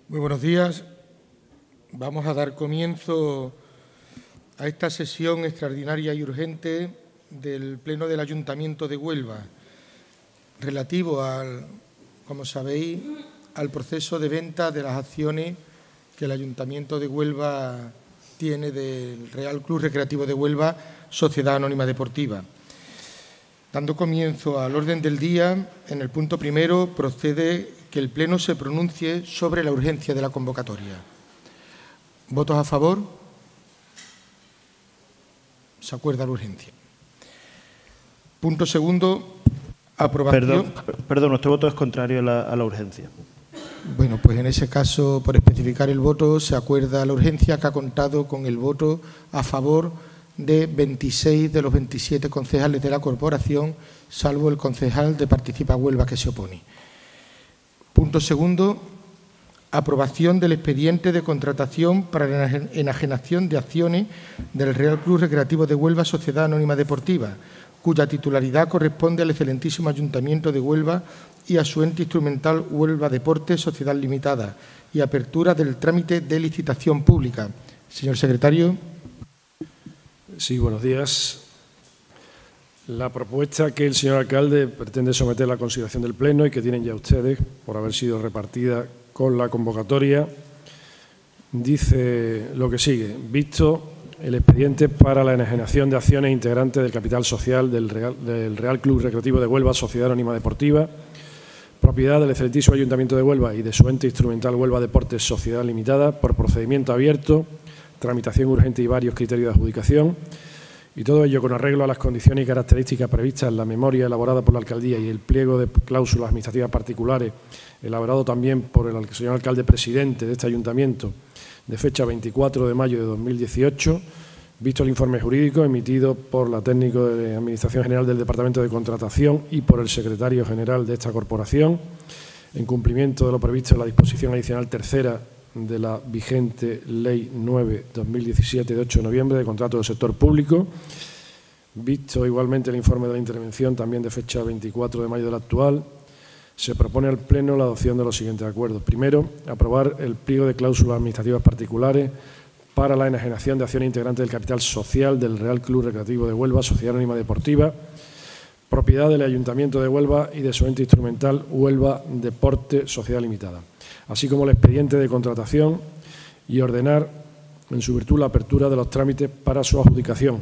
Muy buenos días. Vamos a dar comienzo a esta sesión extraordinaria y urgente del Pleno del Ayuntamiento de Huelva, relativo como sabéis, al proceso de venta de las acciones que el Ayuntamiento de Huelva tiene del Real Club Recreativo de Huelva, Sociedad Anónima Deportiva. Dando comienzo al orden del día, en el punto primero procede que el Pleno se pronuncie sobre la urgencia de la convocatoria. ¿Votos a favor? Se acuerda la urgencia. Punto segundo, aprobación. Perdón, nuestro voto es contrario a la urgencia. Bueno, pues en ese caso, por especificar el voto, se acuerda la urgencia, que ha contado con el voto a favor de 26 de los 27 concejales de la corporación, salvo el concejal de Participa Huelva, que se opone. Punto segundo, aprobación del expediente de contratación para la enajenación de acciones del Real Club Recreativo de Huelva, Sociedad Anónima Deportiva, cuya titularidad corresponde al excelentísimo Ayuntamiento de Huelva y a su ente instrumental Huelva Deportes Sociedad Limitada, y apertura del trámite de licitación pública. Señor secretario. Sí, buenos días. La propuesta que el señor alcalde pretende someter a la consideración del Pleno y que tienen ya ustedes, por haber sido repartida con la convocatoria, dice lo que sigue. Visto el expediente para la enajenación de acciones integrantes del capital social del Real Club Recreativo de Huelva, Sociedad Anónima Deportiva, propiedad del excelentísimo Ayuntamiento de Huelva y de su ente instrumental Huelva Deportes Sociedad Limitada, por procedimiento abierto, tramitación urgente y varios criterios de adjudicación, y todo ello con arreglo a las condiciones y características previstas en la memoria elaborada por la alcaldía y el pliego de cláusulas administrativas particulares elaborado también por el señor alcalde presidente de este ayuntamiento de fecha 24 de mayo de 2018, visto el informe jurídico emitido por la técnico de Administración General del Departamento de Contratación y por el secretario general de esta corporación, en cumplimiento de lo previsto en la disposición adicional tercera de la vigente Ley 9/2017 de 8 de noviembre de contrato del sector público, visto igualmente el informe de la intervención también de fecha 24 de mayo del actual, se propone al Pleno la adopción de los siguientes acuerdos. Primero, aprobar el pliego de cláusulas administrativas particulares para la enajenación de acciones integrantes del capital social del Real Club Recreativo de Huelva, Sociedad Anónima Deportiva, propiedad del Ayuntamiento de Huelva y de su ente instrumental Huelva Deportes Sociedad Limitada, así como el expediente de contratación, y ordenar, en su virtud, la apertura de los trámites para su adjudicación,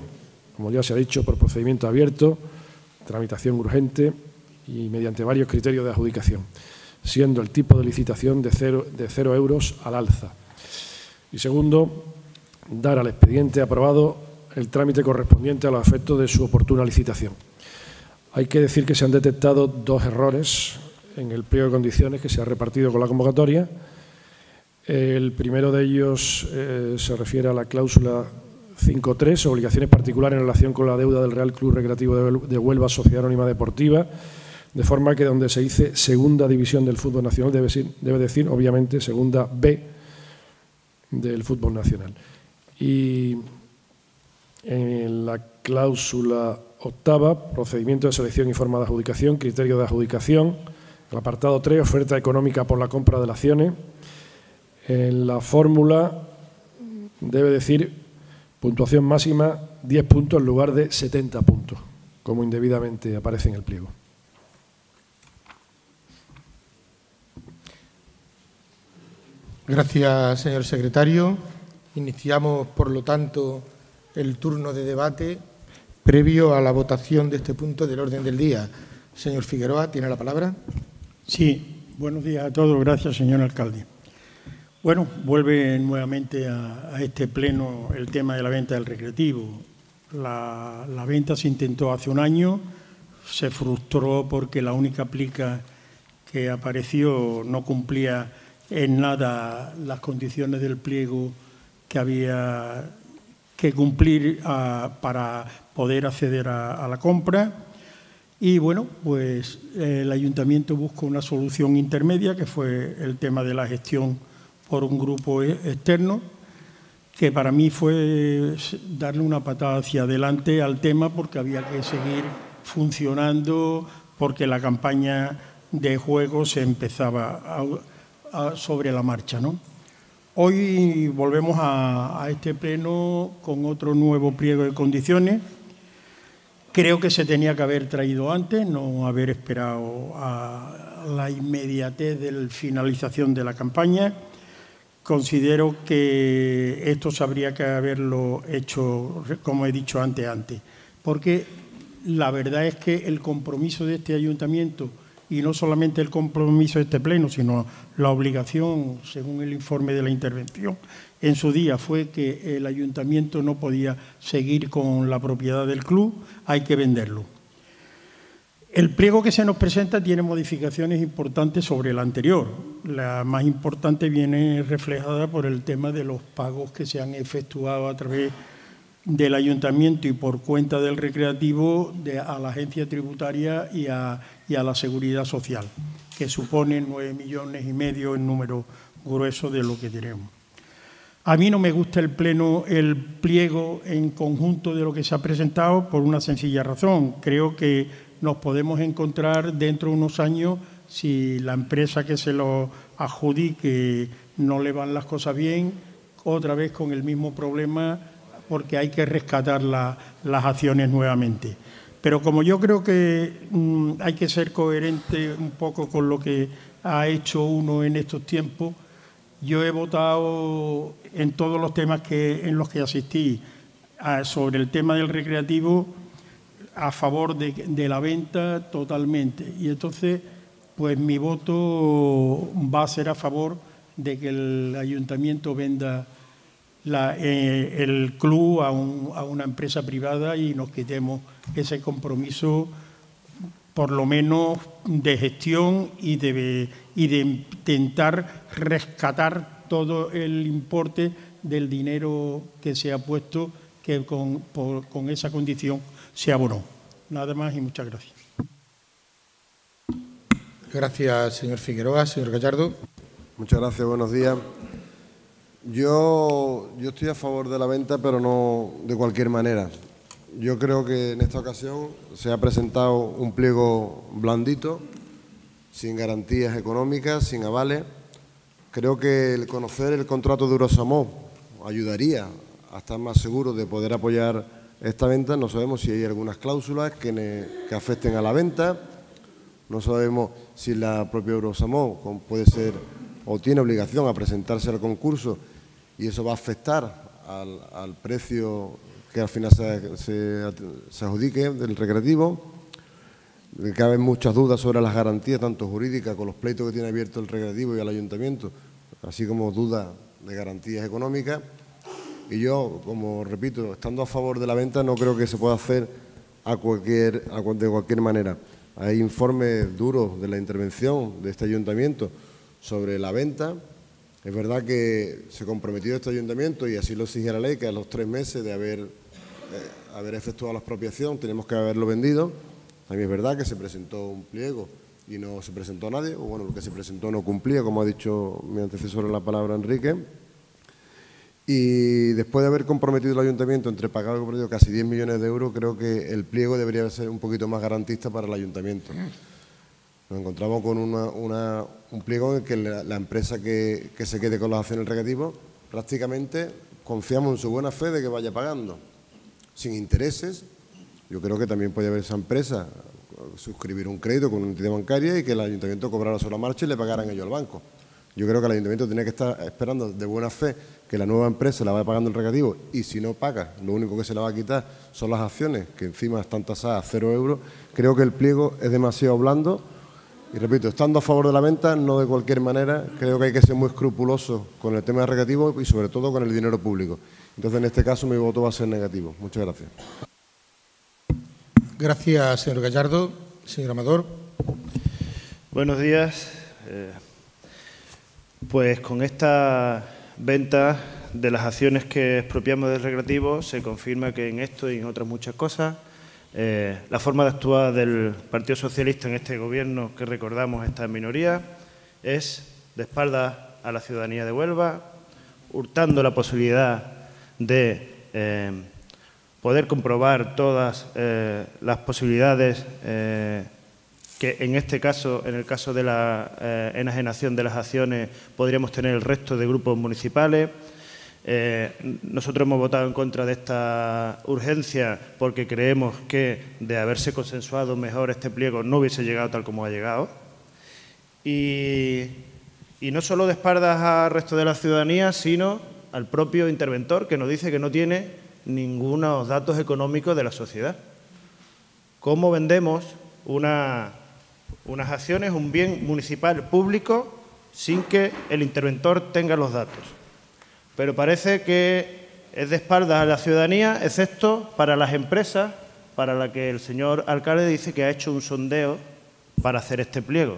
como ya se ha dicho, por procedimiento abierto, tramitación urgente y mediante varios criterios de adjudicación, siendo el tipo de licitación de 0 euros al alza. Y segundo, dar al expediente aprobado el trámite correspondiente a los efectos de su oportuna licitación. Hay que decir que se han detectado dos errores en el pliego de condiciones que se ha repartido con la convocatoria. El primero de ellos se refiere a la cláusula 5.3, obligaciones particulares en relación con la deuda del Real Club Recreativo de Huelva, Sociedad Anónima Deportiva, de forma que donde se dice segunda división del fútbol nacional debe decir, obviamente, segunda B del fútbol nacional. Y en la cláusula octava, procedimiento de selección y forma de adjudicación, criterio de adjudicación. El apartado 3, oferta económica por la compra de las acciones. En la fórmula debe decir puntuación máxima 10 puntos en lugar de 70 puntos, como indebidamente aparece en el pliego. Gracias, señor secretario. Iniciamos, por lo tanto, el turno de debate previo a la votación de este punto del orden del día. Señor Figueroa, ¿tiene la palabra? Sí, buenos días a todos. Gracias, señor alcalde. Bueno, vuelve nuevamente a este pleno el tema de la venta del recreativo. La venta se intentó hace un año, se frustró porque la única plica que apareció no cumplía en nada las condiciones del pliego que había que cumplir para poder acceder a la compra. Y bueno, pues el ayuntamiento buscó una solución intermedia, que fue el tema de la gestión por un grupo externo, que para mí fue darle una patada hacia adelante al tema, porque había que seguir funcionando, porque la campaña de juegos se empezaba sobre la marcha, ¿no? Hoy volvemos a este pleno con otro nuevo pliego de condiciones. Creo que se tenía que haber traído antes, no haber esperado a la inmediatez de la finalización de la campaña. Considero que esto se habría que haberlo hecho, como he dicho antes, porque la verdad es que el compromiso de este ayuntamiento, y no solamente el compromiso de este pleno, sino la obligación, según el informe de la intervención en su día, fue que el ayuntamiento no podía seguir con la propiedad del club, hay que venderlo. El pliego que se nos presenta tiene modificaciones importantes sobre el anterior. La más importante viene reflejada por el tema de los pagos que se han efectuado a través del ayuntamiento y por cuenta del recreativo a la agencia tributaria y a la seguridad social, que suponen 9,5 millones en número grueso de lo que tenemos. A mí no me gusta el pliego en conjunto de lo que se ha presentado por una sencilla razón. Creo que nos podemos encontrar dentro de unos años, si la empresa que se lo adjudique no le van las cosas bien, otra vez con el mismo problema, porque hay que rescatar las acciones nuevamente. Pero como yo creo que hay que ser coherente un poco con lo que ha hecho uno en estos tiempos, yo he votado en todos los temas en los que asistí sobre el tema del recreativo a favor de la venta totalmente. Y entonces, pues mi voto va a ser a favor de que el ayuntamiento venda el club a una empresa privada y nos quitemos ese compromiso, por lo menos de gestión y de intentar rescatar todo el importe del dinero que se ha puesto, que con esa condición se abonó. Nada más y muchas gracias. Gracias, señor Figueroa. Señor Gallardo. Muchas gracias, buenos días. Yo estoy a favor de la venta, pero no de cualquier manera. Yo creo que en esta ocasión se ha presentado un pliego blandito, sin garantías económicas, sin avales. Creo que el conocer el contrato de Eurosamó ayudaría a estar más seguros de poder apoyar esta venta. No sabemos si hay algunas cláusulas que afecten a la venta. No sabemos si la propia Eurosamó puede ser o tiene obligación a presentarse al concurso y eso va a afectar al precio que al final se adjudique del recreativo. Caben muchas dudas sobre las garantías, tanto jurídicas, con los pleitos que tiene abierto el recreativo y el ayuntamiento, así como dudas de garantías económicas. Y yo, como repito, estando a favor de la venta, no creo que se pueda hacer de cualquier manera. Hay informes duros de la intervención de este ayuntamiento sobre la venta. Es verdad que se comprometió este ayuntamiento, y así lo exige la ley, que a los 3 meses de haber efectuado la expropiación tenemos que haberlo vendido. También es verdad que se presentó un pliego y no se presentó a nadie, o bueno, lo que se presentó no cumplía, como ha dicho mi antecesor en la palabra, Enrique. Y después de haber comprometido el ayuntamiento entre pagar y comprometido casi 10 millones de euros, creo que el pliego debería ser un poquito más garantista para el ayuntamiento. Nos encontramos con un pliego en el que la empresa que se quede con las acciones del recreativo, prácticamente confiamos en su buena fe de que vaya pagando, sin intereses. Yo creo que también puede haber esa empresa suscribir un crédito con una entidad bancaria y que el ayuntamiento cobrara sobre la marcha y le pagaran ellos al banco. Yo creo que el ayuntamiento tiene que estar esperando de buena fe que la nueva empresa la vaya pagando el recreativo, y si no paga, lo único que se le va a quitar son las acciones, que encima están tasadas a 0 euros. Creo que el pliego es demasiado blando. Y repito, estando a favor de la venta, no de cualquier manera, creo que hay que ser muy escrupuloso con el tema del recreativo y sobre todo con el dinero público. Entonces, en este caso, mi voto va a ser negativo. Muchas gracias. Gracias, señor Gallardo. Señor Amador. Buenos días. Pues con esta venta de las acciones que expropiamos del recreativo se confirma que en esto y en otras muchas cosas la forma de actuar del Partido Socialista en este Gobierno, que recordamos está en minoría, es de espaldas a la ciudadanía de Huelva, hurtando la posibilidad de poder comprobar todas las posibilidades que en este caso, en el caso de la enajenación de las acciones, podríamos tener el resto de grupos municipales. Nosotros hemos votado en contra de esta urgencia porque creemos que, de haberse consensuado mejor este pliego, no hubiese llegado tal como ha llegado. Y no solo de espaldas al resto de la ciudadanía, sino al propio interventor, que nos dice que no tiene ningunos datos económicos de la sociedad. ¿Cómo vendemos unas acciones, un bien municipal público, sin que el interventor tenga los datos? Pero parece que es de espaldas a la ciudadanía, excepto para las empresas, para las que el señor alcalde dice que ha hecho un sondeo para hacer este pliego.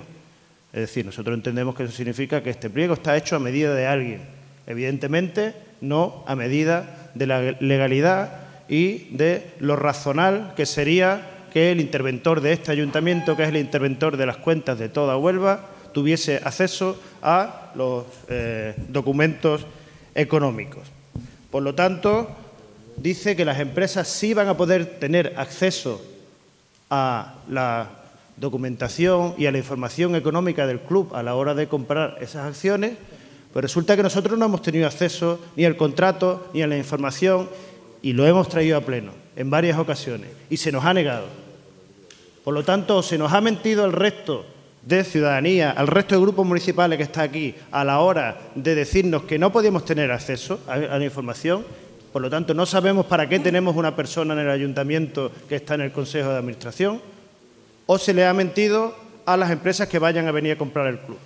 Es decir, nosotros entendemos que eso significa que este pliego está hecho a medida de alguien. Evidentemente, no a medida de la legalidad y de lo razonable que sería que el interventor de este ayuntamiento, que es el interventor de las cuentas de toda Huelva, tuviese acceso a los documentos económicos. Por lo tanto, dice que las empresas sí van a poder tener acceso a la documentación y a la información económica del club a la hora de comprar esas acciones, pero resulta que nosotros no hemos tenido acceso ni al contrato ni a la información y lo hemos traído a pleno en varias ocasiones y se nos ha negado. Por lo tanto, se nos ha mentido al resto de ciudadanía, al resto de grupos municipales que está aquí, a la hora de decirnos que no podíamos tener acceso a la información. Por lo tanto, no sabemos para qué tenemos una persona en el ayuntamiento que está en el Consejo de Administración, o se le ha mentido a las empresas que vayan a venir a comprar el club.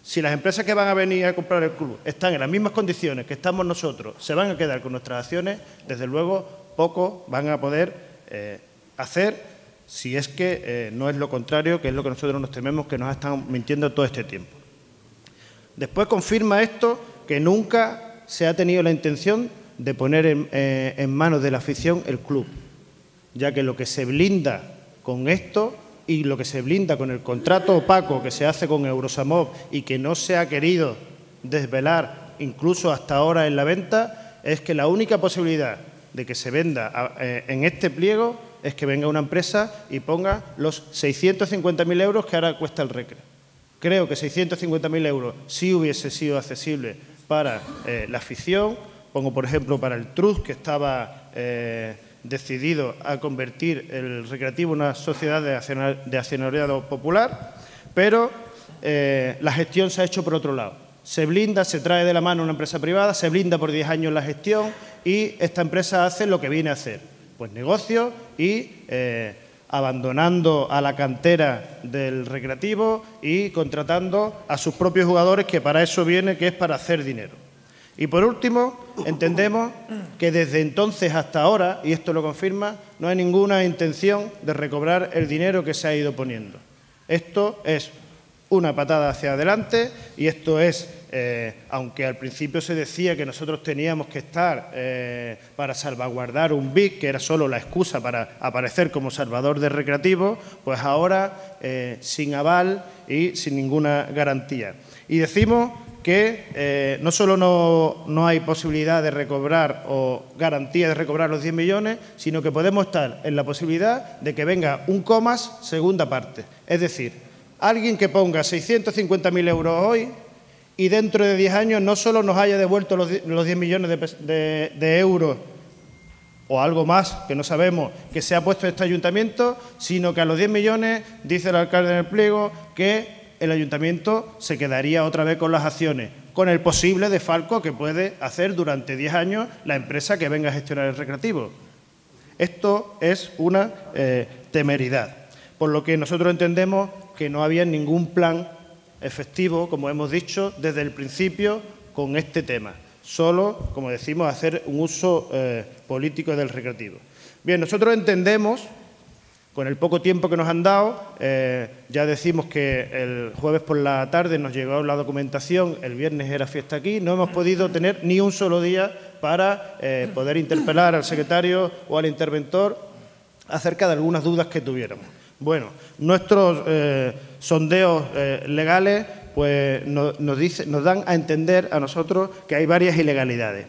Si las empresas que van a venir a comprar el club están en las mismas condiciones que estamos nosotros, se van a quedar con nuestras acciones, desde luego poco van a poder hacer, si es que no es lo contrario, que es lo que nosotros nos tememos, que nos están mintiendo todo este tiempo. Después confirma esto que nunca se ha tenido la intención de poner en manos de la afición el club, ya que lo que se blinda con esto y lo que se blinda con el contrato opaco que se hace con Eurosamov y que no se ha querido desvelar incluso hasta ahora en la venta, es que la única posibilidad de que se venda en este pliego es que venga una empresa y ponga los 650.000 euros que ahora cuesta el Recre. Creo que 650.000 euros sí hubiese sido accesible para la afición, pongo por ejemplo para el Trust, que estaba decidido a convertir el Recreativo en una sociedad de accionariado popular, pero la gestión se ha hecho por otro lado. Se blinda, se trae de la mano una empresa privada, se blinda por 10 años la gestión y esta empresa hace lo que viene a hacer, pues negocio y abandonando a la cantera del Recreativo y contratando a sus propios jugadores, que para eso viene, que es para hacer dinero. Y por último, entendemos que desde entonces hasta ahora, y esto lo confirma, no hay ninguna intención de recobrar el dinero que se ha ido poniendo. Esto es una patada hacia adelante y esto es, aunque al principio se decía que nosotros teníamos que estar para salvaguardar un BIC, que era solo la excusa para aparecer como salvador del Recreativo, pues ahora sin aval y sin ninguna garantía. Y decimos que no solo no hay posibilidad de recobrar o garantía de recobrar los 10 millones, sino que podemos estar en la posibilidad de que venga un comas segunda parte. Es decir, alguien que ponga 650.000 euros hoy y dentro de 10 años no solo nos haya devuelto los 10 millones de euros o algo más, que no sabemos, que se ha puesto este ayuntamiento, sino que a los 10 millones, dice el alcalde en el pliego, que el ayuntamiento se quedaría otra vez con las acciones, con el posible desfalco que puede hacer durante 10 años la empresa que venga a gestionar el Recreativo. Esto es una temeridad, por lo que nosotros entendemos que no había ningún plan efectivo, como hemos dicho, desde el principio con este tema. Solo, como decimos, hacer un uso político del Recreativo. Bien, nosotros entendemos, con el poco tiempo que nos han dado, ya decimos que el jueves por la tarde nos llegó la documentación, el viernes era fiesta aquí, no hemos podido tener ni un solo día para poder interpelar al secretario o al interventor acerca de algunas dudas que tuviéramos. Bueno, nuestros sondeos legales pues, nos dan a entender a nosotros que hay varias ilegalidades.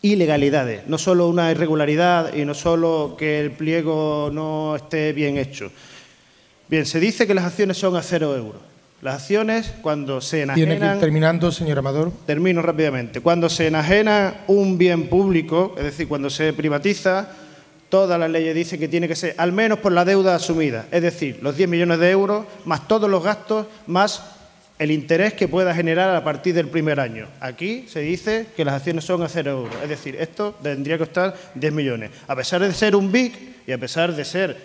Ilegalidades, no solo una irregularidad y no solo que el pliego no esté bien hecho. Bien, se dice que las acciones son a 0 euros. Las acciones, cuando se enajenan... Tiene que ir terminando, señor Amador. Termino rápidamente. Cuando se enajena un bien público, es decir, cuando se privatiza, todas las leyes dicen que tiene que ser al menos por la deuda asumida, es decir, los 10 millones de euros, más todos los gastos, más el interés que pueda generar a partir del primer año. Aquí se dice que las acciones son a 0 euros, es decir, esto tendría que costar 10 millones. A pesar de ser un BIC y a pesar de ser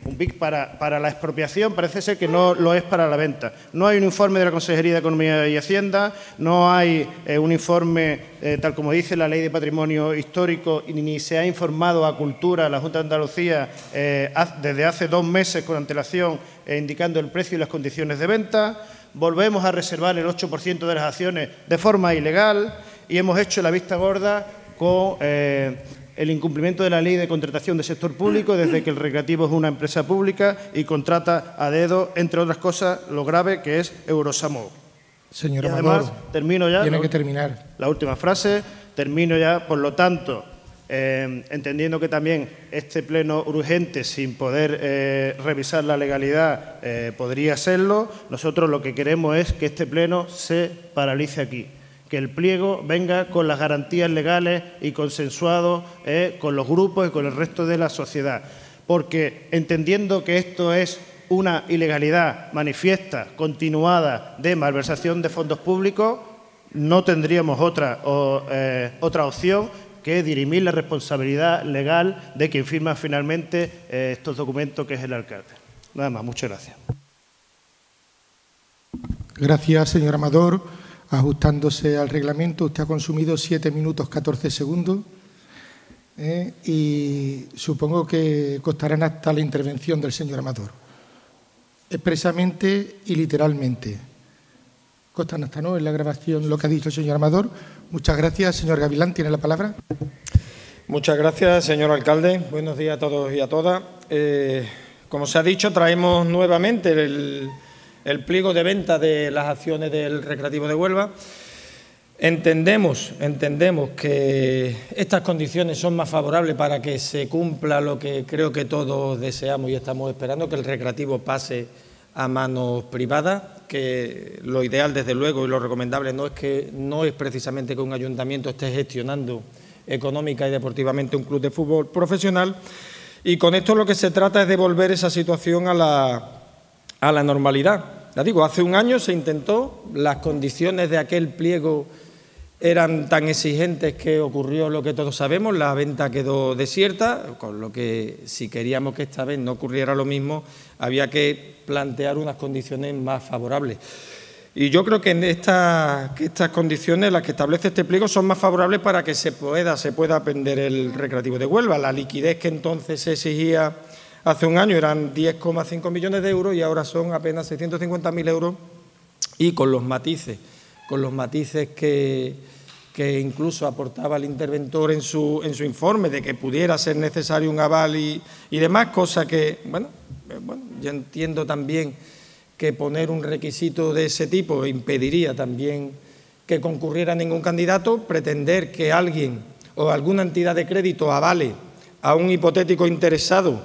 un BIC para la expropiación, parece ser que no lo es para la venta. No hay un informe de la Consejería de Economía y Hacienda, no hay un informe, tal como dice la Ley de Patrimonio Histórico, ni se ha informado a Cultura, a la Junta de Andalucía, desde hace 2 meses con antelación, indicando el precio y las condiciones de venta. Volvemos a reservar el 8% de las acciones de forma ilegal y hemos hecho la vista gorda con el incumplimiento de la Ley de Contratación del Sector Público desde que el Recreativo es una empresa pública y contrata a dedo, entre otras cosas, lo grave que es Eurosamov. Señor y Amador, además, termino ya. Tiene que terminar. La última frase, termino ya, por lo tanto, entendiendo que también este pleno urgente, sin poder revisar la legalidad, podría serlo, nosotros lo que queremos es que este pleno se paralice aquí, que el pliego venga con las garantías legales y consensuado con los grupos y con el resto de la sociedad, porque entendiendo que esto es una ilegalidad manifiesta, continuada de malversación de fondos públicos, no tendríamos otra opción que dirimir la responsabilidad legal de quien firma finalmente estos documentos, que es el alcalde. Nada más, muchas gracias. Gracias, señor Amador. Ajustándose al reglamento, usted ha consumido 7 minutos 14 segundos y supongo que constará en acta la intervención del señor Amador. Expresamente y literalmente. Consta en acta, ¿no?, en la grabación lo que ha dicho el señor Amador. Muchas gracias. Señor Gavilán, tiene la palabra. Muchas gracias, señor alcalde. Buenos días a todos y a todas. Como se ha dicho, traemos nuevamente el pliego de venta de las acciones del Recreativo de Huelva. Entendemos que estas condiciones son más favorables para que se cumpla lo que creo que todos deseamos y estamos esperando, que el Recreativo pase a manos privadas, que lo ideal, desde luego, y lo recomendable no es precisamente que un ayuntamiento esté gestionando económica y deportivamente un club de fútbol profesional, y con esto lo que se trata es de volver esa situación a la normalidad. Ya digo, hace un año se intentó, las condiciones de aquel pliego eran tan exigentes que ocurrió lo que todos sabemos, la venta quedó desierta, con lo que si queríamos que esta vez no ocurriera lo mismo, había que plantear unas condiciones más favorables. Y yo creo que estas condiciones, las que establece este pliego, son más favorables para que se pueda vender el Recreativo de Huelva. La liquidez que entonces se exigía hace un año eran 10,5 millones de euros y ahora son apenas 650.000 euros, y con los matices que incluso aportaba el interventor en su informe, de que pudiera ser necesario un aval y demás, cosa que, bueno, yo entiendo también que poner un requisito de ese tipo impediría también que concurriera ningún candidato. Pretender que alguien o alguna entidad de crédito avale a un hipotético interesado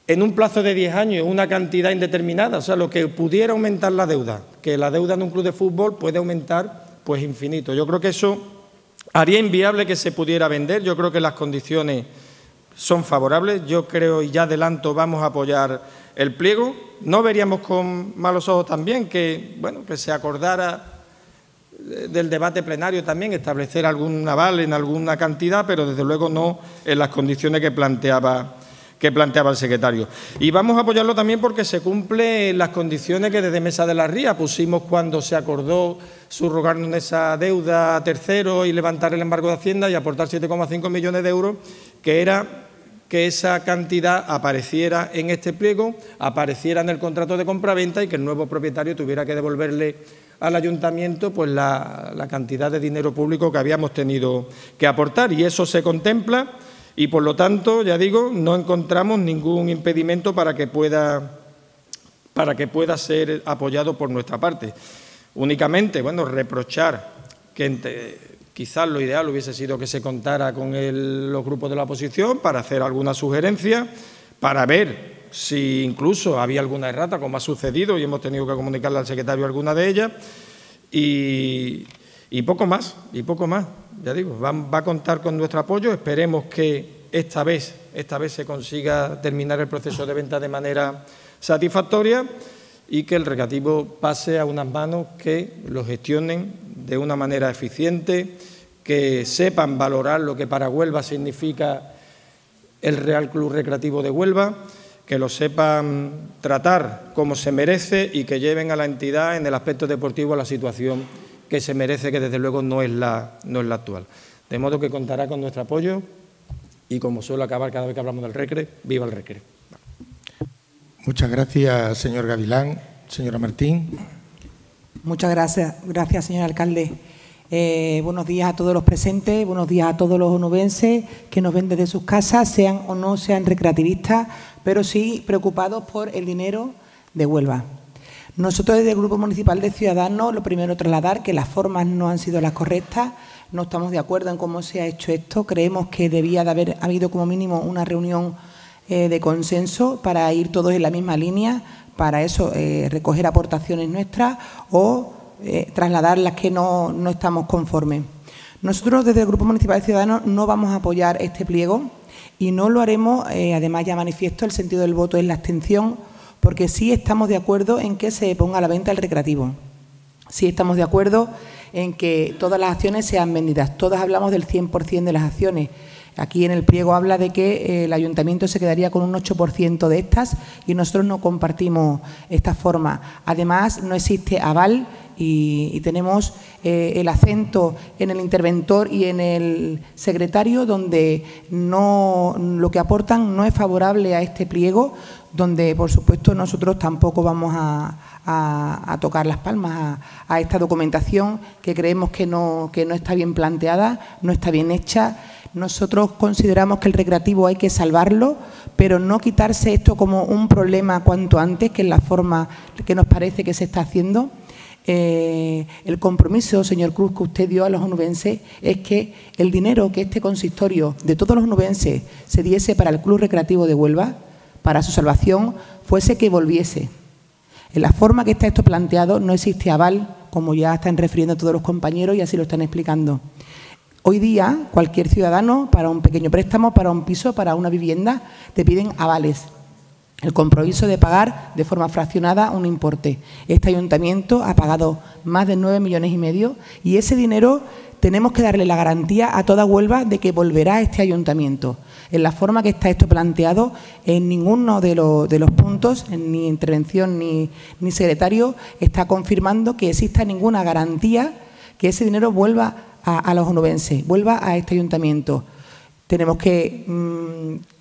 en un plazo de 10 años una cantidad indeterminada, o sea, lo que pudiera aumentar la deuda, que la deuda en un club de fútbol puede aumentar pues infinito. Yo creo que eso haría inviable que se pudiera vender. Yo creo que las condiciones son favorables. Yo creo, y ya adelanto, vamos a apoyar el pliego. No veríamos con malos ojos también que se acordara del debate plenario también establecer algún aval en alguna cantidad, pero desde luego no en las condiciones que planteaba el secretario. Y vamos a apoyarlo también porque se cumplen las condiciones que desde Mesa de la Ría pusimos cuando se acordó subrogarnos esa deuda a terceros y levantar el embargo de Hacienda y aportar 7,5 millones de euros, que era que esa cantidad apareciera en este pliego, apareciera en el contrato de compraventa y que el nuevo propietario tuviera que devolverle al ayuntamiento pues la cantidad de dinero público que habíamos tenido que aportar, y eso se contempla. Y, por lo tanto, ya digo, no encontramos ningún impedimento para que pueda ser apoyado por nuestra parte. Únicamente, reprochar que quizás lo ideal hubiese sido que se contara con los grupos de la oposición para hacer alguna sugerencia, para ver si incluso había alguna errata, como ha sucedido, y hemos tenido que comunicarle al secretario alguna de ellas, y poco más, ya digo, va a contar con nuestro apoyo. Esperemos que esta vez se consiga terminar el proceso de venta de manera satisfactoria y que el recreativo pase a unas manos que lo gestionen de una manera eficiente, que sepan valorar lo que para Huelva significa el Real Club Recreativo de Huelva, que lo sepan tratar como se merece y que lleven a la entidad en el aspecto deportivo a la situación que se merece, que desde luego no es la actual. De modo que contará con nuestro apoyo y, como suelo acabar cada vez que hablamos del Recre, viva el Recre. Muchas gracias, señor Gavilán. Señora Martín. Muchas gracias, señor alcalde. Buenos días a todos los presentes, buenos días a todos los onubenses que nos ven desde sus casas, sean o no sean recreativistas, pero sí preocupados por el dinero de Huelva. Nosotros, desde el Grupo Municipal de Ciudadanos, lo primero trasladar que las formas no han sido las correctas, no estamos de acuerdo en cómo se ha hecho esto, creemos que debía de haber habido como mínimo una reunión de consenso para ir todos en la misma línea, para eso recoger aportaciones nuestras o trasladar las que no estamos conformes. Nosotros, desde el Grupo Municipal de Ciudadanos, no vamos a apoyar este pliego y no lo haremos, además ya manifiesto, el sentido del voto es la abstención, porque sí estamos de acuerdo en que se ponga a la venta el recreativo. Sí estamos de acuerdo en que todas las acciones sean vendidas. Todas hablamos del 100% de las acciones. Aquí en el pliego habla de que el ayuntamiento se quedaría con un 8% de estas y nosotros no compartimos esta forma. Además, no existe aval y tenemos el acento en el interventor y en el secretario, donde lo que aportan no es favorable a este pliego, donde, por supuesto, nosotros tampoco vamos a tocar las palmas a esta documentación, que creemos que no está bien planteada, no está bien hecha. Nosotros consideramos que el recreativo hay que salvarlo, pero no quitarse esto como un problema cuanto antes, que es la forma que nos parece que se está haciendo. El compromiso, señor Cruz, que usted dio a los onubenses es que el dinero que este consistorio de todos los onubenses se diese para el Club Recreativo de Huelva, para su salvación, fuese que volviese. En la forma que está esto planteado no existe aval, como ya están refiriendo todos los compañeros y así lo están explicando. Hoy día, cualquier ciudadano, para un pequeño préstamo, para un piso, para una vivienda, te piden avales. El compromiso de pagar de forma fraccionada un importe. Este ayuntamiento ha pagado más de 9,5 millones y ese dinero tenemos que darle la garantía a toda Huelva de que volverá a este ayuntamiento. En la forma que está esto planteado, en ninguno de los puntos, en ni intervención ni secretario, está confirmando que exista ninguna garantía que ese dinero vuelva a los onubenses, vuelva a este ayuntamiento.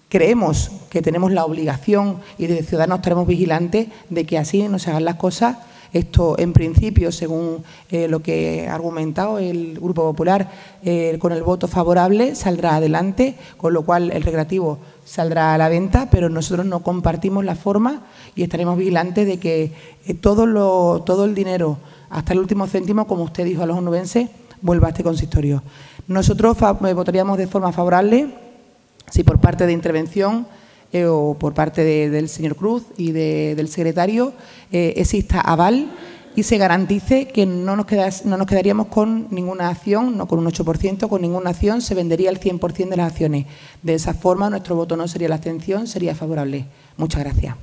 Creemos que tenemos la obligación, y desde Ciudadanos estaremos vigilantes de que así no se hagan las cosas. Esto, en principio, según lo que ha argumentado el Grupo Popular, con el voto favorable saldrá adelante, con lo cual el recreativo saldrá a la venta, pero nosotros no compartimos la forma y estaremos vigilantes de que todo el dinero, hasta el último céntimo, como usted dijo a los onubenses, vuelva a este consistorio. Nosotros votaríamos de forma favorable si por parte de intervención o por parte del señor Cruz y del secretario exista aval y se garantice que no nos quedaríamos con ninguna acción, no con un 8%, con ninguna acción, se vendería el 100% de las acciones. De esa forma, nuestro voto no sería la abstención, sería favorable. Muchas gracias.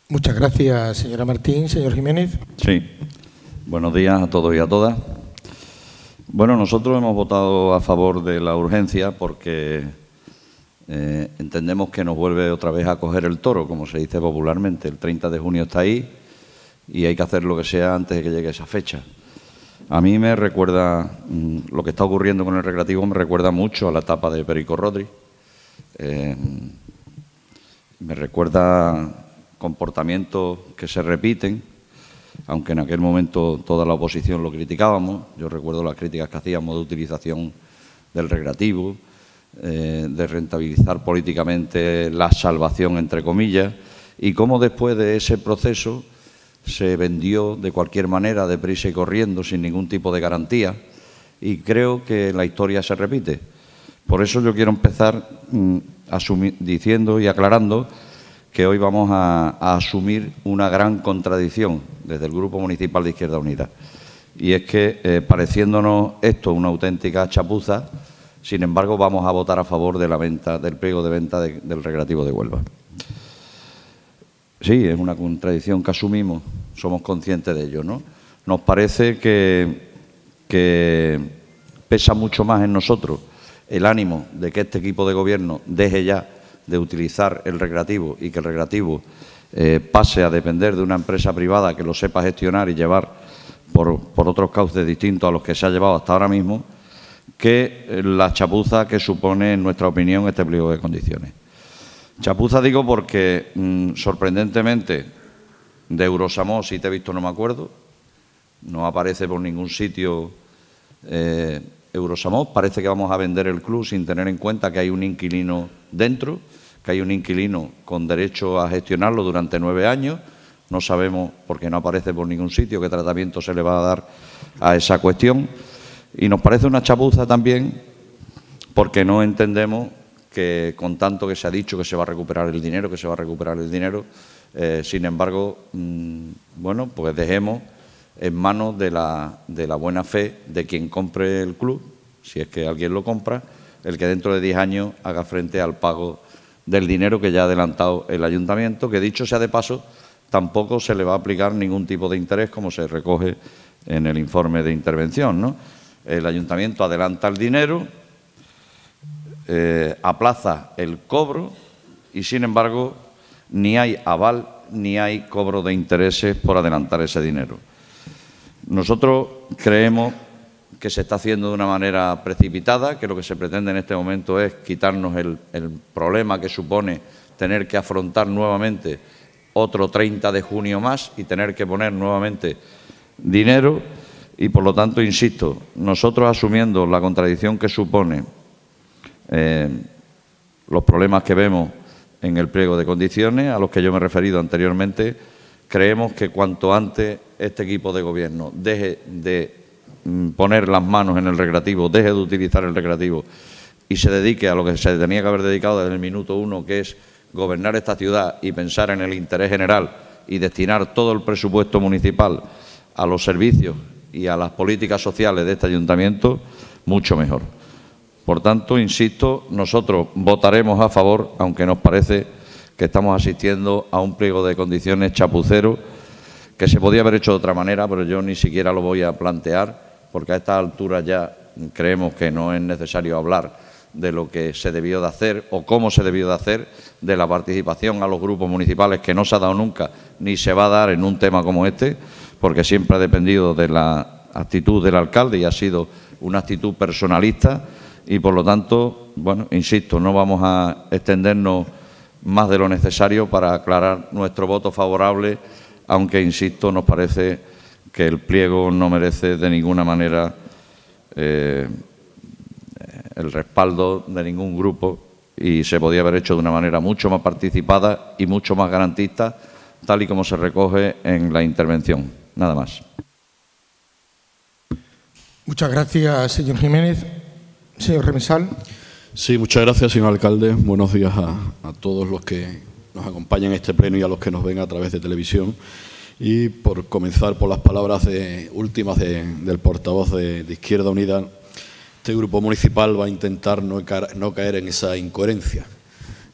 Muchas gracias, señora Martín. Señor Jiménez. Sí. Buenos días a todos y a todas. Bueno, nosotros hemos votado a favor de la urgencia porque entendemos que nos vuelve otra vez a coger el toro, como se dice popularmente. El 30 de junio está ahí y hay que hacer lo que sea antes de que llegue esa fecha. A mí me recuerda, lo que está ocurriendo con el recreativo me recuerda mucho a la etapa de Perico Rodri. Me recuerda comportamientos que se repiten, aunque en aquel momento toda la oposición lo criticábamos. Yo recuerdo las críticas que hacíamos de utilización del recreativo, de rentabilizar políticamente la salvación, entre comillas, y cómo después de ese proceso se vendió de cualquier manera, deprisa y corriendo, sin ningún tipo de garantía, y creo que la historia se repite. Por eso yo quiero empezar diciendo y aclarando que hoy vamos a asumir una gran contradicción desde el Grupo Municipal de Izquierda Unida. Y es que, pareciéndonos esto una auténtica chapuza, sin embargo, vamos a votar a favor de la venta, del pliego de venta del Recreativo de Huelva. Sí, es una contradicción que asumimos, somos conscientes de ello, ¿no? Nos parece que pesa mucho más en nosotros el ánimo de que este equipo de gobierno deje ya de utilizar el recreativo y que el recreativo pase a depender de una empresa privada que lo sepa gestionar y llevar por otros cauces distintos a los que se ha llevado hasta ahora mismo, que la chapuza que supone, en nuestra opinión, este pliego de condiciones. Chapuza digo porque, sorprendentemente, de Eurosamós, si te he visto no me acuerdo, no aparece por ningún sitio Eurosamós. Parece que vamos a vender el club sin tener en cuenta que hay un inquilino dentro, que hay un inquilino con derecho a gestionarlo durante 9 años. No sabemos, porque no aparece por ningún sitio, qué tratamiento se le va a dar a esa cuestión. Y nos parece una chapuza también porque no entendemos que, con tanto que se ha dicho que se va a recuperar el dinero, sin embargo, bueno, pues dejemos en manos de la buena fe de quien compre el club, si es que alguien lo compra, el que dentro de 10 años haga frente al pago del dinero que ya ha adelantado el ayuntamiento, que dicho sea de paso, tampoco se le va a aplicar ningún tipo de interés, como se recoge en el informe de intervención, ¿no? El ayuntamiento adelanta el dinero, aplaza el cobro y, sin embargo, ni hay aval ni hay cobro de intereses por adelantar ese dinero. Nosotros creemos que se está haciendo de una manera precipitada, que lo que se pretende en este momento es quitarnos el problema que supone tener que afrontar nuevamente otro 30 de junio más y tener que poner nuevamente dinero. Y, por lo tanto, insisto, nosotros asumiendo la contradicción que supone los problemas que vemos en el pliego de condiciones, a los que yo me he referido anteriormente, creemos que cuanto antes este equipo de gobierno deje de poner las manos en el recreativo, deje de utilizar el recreativo y se dedique a lo que se tenía que haber dedicado desde el minuto 1, que es gobernar esta ciudad y pensar en el interés general y destinar todo el presupuesto municipal a los servicios y a las políticas sociales de este ayuntamiento, mucho mejor. Por tanto, insisto, nosotros votaremos a favor, aunque nos parece que estamos asistiendo a un pliego de condiciones chapucero que se podía haber hecho de otra manera, pero yo ni siquiera lo voy a plantear, porque a estas alturas ya creemos que no es necesario hablar de lo que se debió de hacer o cómo se debió de hacer, de la participación a los grupos municipales, que no se ha dado nunca ni se va a dar en un tema como este, porque siempre ha dependido de la actitud del alcalde y ha sido una actitud personalista y, por lo tanto, bueno, insisto, no vamos a extendernos más de lo necesario para aclarar nuestro voto favorable, aunque, insisto, nos parece que el pliego no merece de ninguna manera el respaldo de ningún grupo y se podía haber hecho de una manera mucho más participada y mucho más garantista, tal y como se recoge en la intervención. Nada más. Muchas gracias, señor Jiménez. Señor Remesal. Sí, muchas gracias, señor alcalde. Buenos días a todos los que nos acompañan en este pleno y a los que nos ven a través de televisión. Y por comenzar por las palabras últimas del portavoz de Izquierda Unida, este grupo municipal va a intentar no caer en esa incoherencia.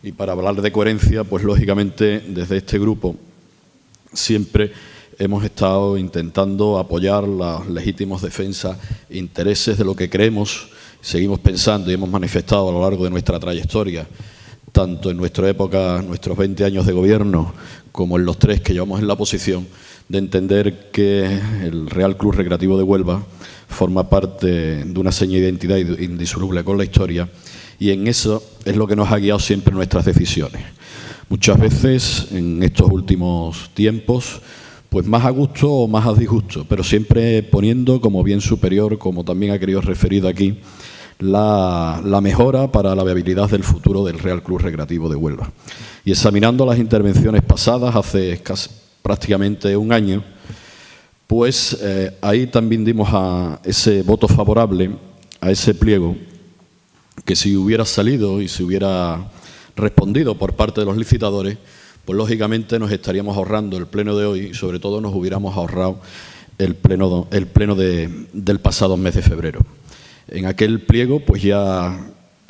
Y para hablar de coherencia, pues lógicamente desde este grupo siempre hemos estado intentando apoyar las legítimas defensas e intereses de lo que creemos. Seguimos pensando y hemos manifestado a lo largo de nuestra trayectoria, tanto en nuestra época, nuestros 20 años de gobierno, como en los 3 que llevamos en la oposición, de entender que el Real Club Recreativo de Huelva forma parte de una seña de identidad indisoluble con la historia, y en eso es lo que nos ha guiado siempre nuestras decisiones. Muchas veces, en estos últimos tiempos, pues más a gusto o más a disgusto, pero siempre poniendo como bien superior, como también ha querido referir aquí, la mejora para la viabilidad del futuro del Real Club Recreativo de Huelva. Y examinando las intervenciones pasadas, hace prácticamente un año, pues ahí también dimos a ese voto favorable a ese pliego, que si hubiera salido y se hubiera respondido por parte de los licitadores, pues lógicamente nos estaríamos ahorrando el pleno de hoy y sobre todo nos hubiéramos ahorrado el pleno del pasado mes de febrero. En aquel pliego, pues ya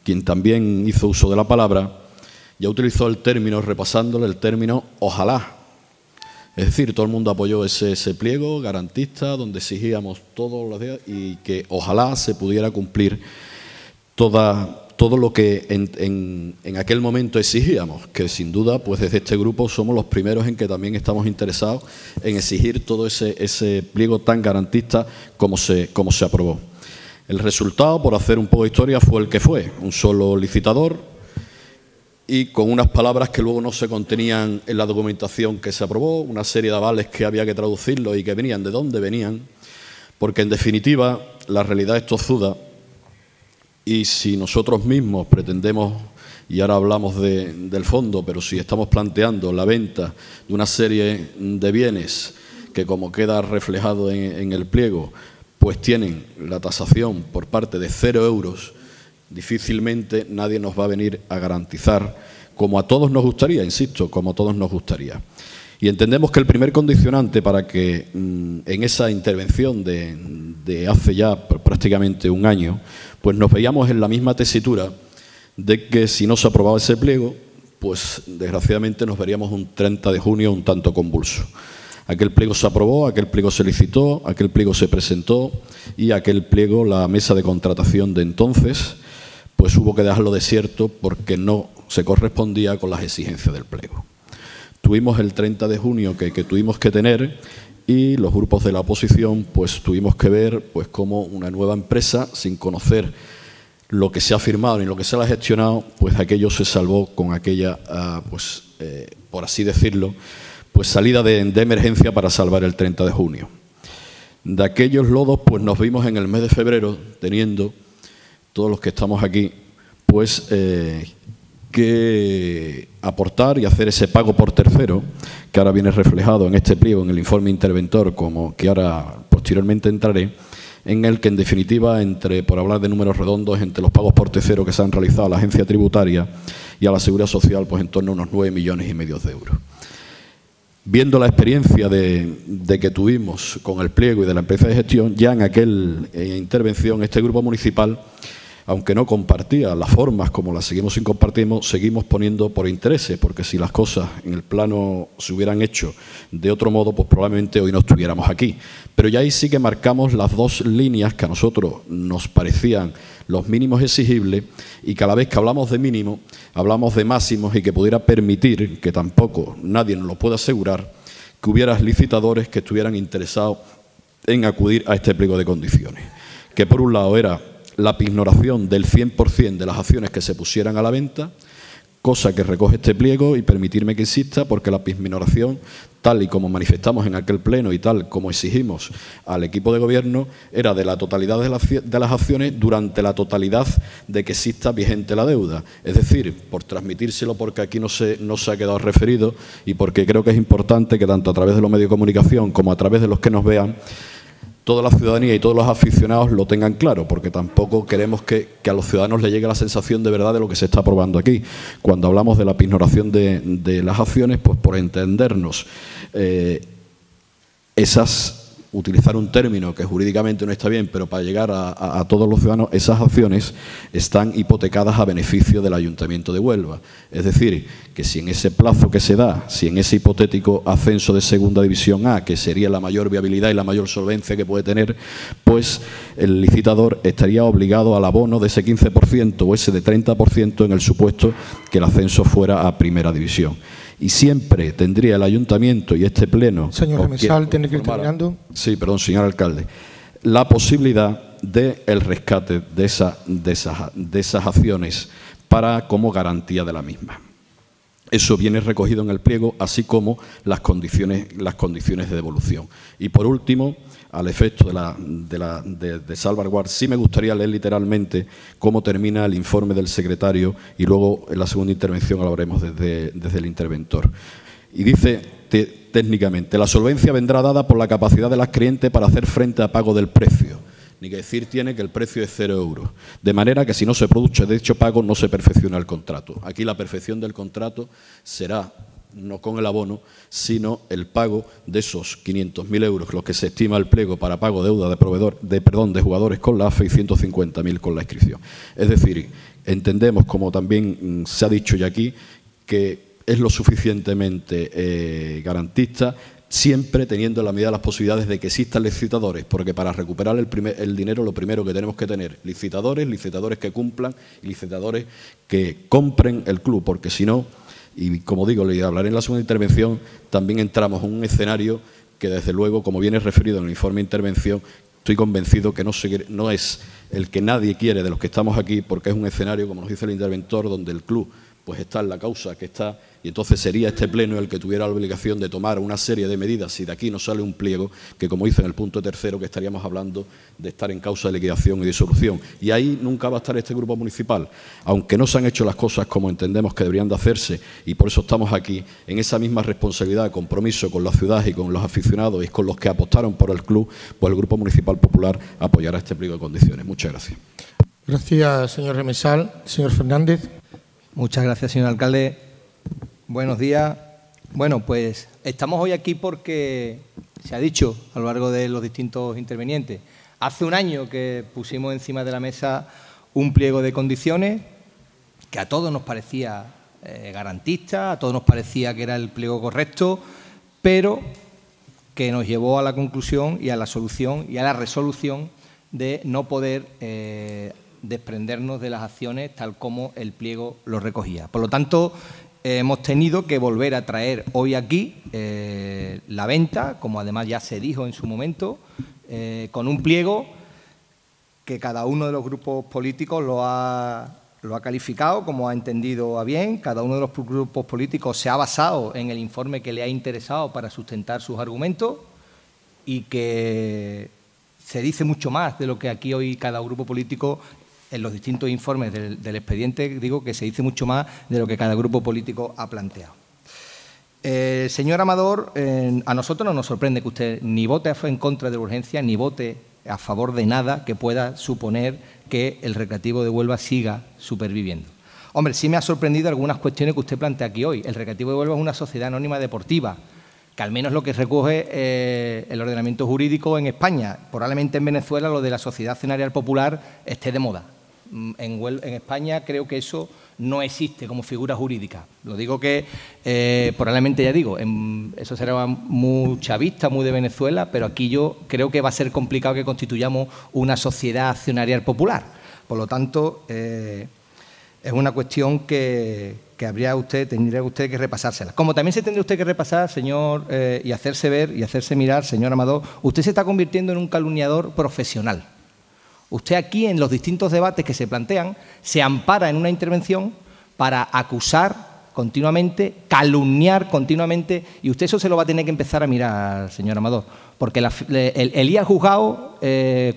quien también hizo uso de la palabra, ya utilizó el término, repasándole el término ojalá. Es decir, todo el mundo apoyó ese pliego garantista donde exigíamos todos los días y que ojalá se pudiera cumplir todo lo que en aquel momento exigíamos, que sin duda, pues desde este grupo somos los primeros en que también estamos interesados en exigir todo ese pliego tan garantista como se aprobó. El resultado, por hacer un poco de historia, fue el que fue, un solo licitador y con unas palabras que luego no se contenían en la documentación que se aprobó, una serie de avales que había que traducirlos y que venían de dónde venían, porque en definitiva la realidad es tozuda. Y si nosotros mismos pretendemos, y ahora hablamos del fondo, pero si estamos planteando la venta de una serie de bienes que, como queda reflejado en el pliego, pues tienen la tasación por parte de 0 euros, difícilmente nadie nos va a venir a garantizar, como a todos nos gustaría, insisto, como a todos nos gustaría. Y entendemos que el primer condicionante para que en esa intervención de hace ya prácticamente un año, pues nos veíamos en la misma tesitura de que si no se aprobaba ese pliego, pues desgraciadamente nos veríamos un 30 de junio un tanto convulso. Aquel pliego se aprobó, aquel pliego se licitó, aquel pliego se presentó y aquel pliego, la mesa de contratación de entonces, pues hubo que dejarlo desierto porque no se correspondía con las exigencias del pliego. Tuvimos el 30 de junio que tuvimos que tener y los grupos de la oposición pues tuvimos que ver pues cómo una nueva empresa, sin conocer lo que se ha firmado ni lo que se ha gestionado, pues aquello se salvó con aquella, por así decirlo, pues salida de emergencia para salvar el 30 de junio. De aquellos lodos pues nos vimos en el mes de febrero teniendo, todos los que estamos aquí, pues que aportar y hacer ese pago por tercero, que ahora viene reflejado en este pliego, en el informe interventor, como que ahora posteriormente entraré, en el que en definitiva, por hablar de números redondos, entre los pagos por tercero que se han realizado a la agencia tributaria y a la Seguridad Social, pues en torno a unos 9,5 millones de euros. Viendo la experiencia de que tuvimos con el pliego y de la empresa de gestión, ya en aquella intervención este grupo municipal, aunque no compartía las formas como las seguimos sin compartir, seguimos poniendo por intereses, porque si las cosas en el plano se hubieran hecho de otro modo, pues probablemente hoy no estuviéramos aquí. Pero ya ahí sí que marcamos las dos líneas que a nosotros nos parecían los mínimos exigibles y que a la vez que hablamos de mínimo, hablamos de máximos y que pudiera permitir, que tampoco nadie nos lo puede asegurar, que hubiera licitadores que estuvieran interesados en acudir a este pliego de condiciones. Que por un lado era la pignoración del 100% de las acciones que se pusieran a la venta, cosa que recoge este pliego y permitirme que insista, porque la pignoración, tal y como manifestamos en aquel pleno y tal como exigimos al equipo de gobierno, era de la totalidad de las acciones durante la totalidad de que exista vigente la deuda. Es decir, por transmitírselo, porque aquí no se ha quedado referido y porque creo que es importante que tanto a través de los medios de comunicación como a través de los que nos vean, toda la ciudadanía y todos los aficionados lo tengan claro, porque tampoco queremos que a los ciudadanos les llegue la sensación de verdad de lo que se está aprobando aquí. Cuando hablamos de la pignoración de las acciones, pues por entendernos, utilizar un término que jurídicamente no está bien, pero para llegar a todos los ciudadanos, esas acciones están hipotecadas a beneficio del Ayuntamiento de Huelva. Es decir, que si en ese plazo que se da, si en ese hipotético ascenso de Segunda División A, que sería la mayor viabilidad y la mayor solvencia que puede tener, pues el licitador estaría obligado al abono de ese 15% o ese de 30% en el supuesto que el ascenso fuera a Primera División. Y siempre tendría el ayuntamiento y este pleno... Señor Remesal, tiene que ir terminando. Sí, perdón, señor alcalde. La posibilidad del rescate de esas acciones como garantía de la misma. Eso viene recogido en el pliego, así como las condiciones de devolución. Y por último, al efecto de salvaguardar, sí me gustaría leer literalmente cómo termina el informe del secretario y luego en la segunda intervención hablaremos desde el interventor. Y dice técnicamente, la solvencia vendrá dada por la capacidad de las clientes para hacer frente a pago del precio. ni que decir tiene que el precio es 0 euros. De manera que si no se produce dicho pago no se perfecciona el contrato. Aquí la perfección del contrato será no con el abono, sino el pago de esos 500.000 euros, lo que se estima el pliego para pago de deuda de jugadores con la AFE y 150.000 con la inscripción. Es decir, entendemos, como también se ha dicho ya aquí, que es lo suficientemente garantista, siempre teniendo en la medida de las posibilidades de que existan licitadores, porque para recuperar el dinero lo primero que tenemos que tener, licitadores que cumplan y licitadores que compren el club, porque si no, y como digo, le hablaré en la segunda intervención, también entramos en un escenario que desde luego, como viene referido en el informe de intervención, estoy convencido que no es el que nadie quiere de los que estamos aquí, porque es un escenario, como nos dice el interventor, donde el club pues está en la causa que está, y entonces sería este pleno el que tuviera la obligación de tomar una serie de medidas si de aquí no sale un pliego, que como dice en el punto tercero, que estaríamos hablando de estar en causa de liquidación y disolución. Y ahí nunca va a estar este grupo municipal, aunque no se han hecho las cosas como entendemos que deberían de hacerse, y por eso estamos aquí, en esa misma responsabilidad, compromiso con la ciudad y con los aficionados y con los que apostaron por el club, pues el Grupo Municipal Popular apoyará este pliego de condiciones. Muchas gracias. Gracias, señor Remesal. Señor Fernández. Muchas gracias, señor alcalde. Buenos días. Bueno, pues estamos hoy aquí porque se ha dicho a lo largo de los distintos intervenientes. Hace un año que pusimos encima de la mesa un pliego de condiciones que a todos nos parecía garantista, a todos nos parecía que era el pliego correcto, pero que nos llevó a la conclusión y a la solución y a la resolución de no poder desprendernos de las acciones tal como el pliego lo recogía. Por lo tanto, hemos tenido que volver a traer hoy aquí la venta, como además ya se dijo en su momento, con un pliego que cada uno de los grupos políticos lo ha calificado como ha entendido a bien. Cada uno de los grupos políticos se ha basado en el informe que le ha interesado para sustentar sus argumentos y que se dice mucho más de lo que aquí hoy cada grupo político en los distintos informes del expediente, digo que se dice mucho más de lo que cada grupo político ha planteado. Señor Amador, a nosotros no nos sorprende que usted ni vote en contra de la urgencia, ni vote a favor de nada que pueda suponer que el Recreativo de Huelva siga superviviendo. Hombre, sí me ha sorprendido algunas cuestiones que usted plantea aquí hoy. El Recreativo de Huelva es una sociedad anónima deportiva, que al menos lo que recoge el ordenamiento jurídico en España. Probablemente en Venezuela lo de la sociedad accionarial popular esté de moda. En España creo que eso no existe como figura jurídica. Lo digo que probablemente, ya digo, eso será muy chavista, muy de Venezuela, pero aquí yo creo que va a ser complicado que constituyamos una sociedad accionarial popular. Por lo tanto, es una cuestión que tendría usted que repasársela. Como también se tendría usted que repasar, señor, y hacerse ver y hacerse mirar, señor Amador, usted se está convirtiendo en un calumniador profesional. Usted aquí, en los distintos debates que se plantean, se ampara en una intervención para acusar continuamente, calumniar continuamente, y usted eso se lo va a tener que empezar a mirar, señor Amador, porque el ir al juzgado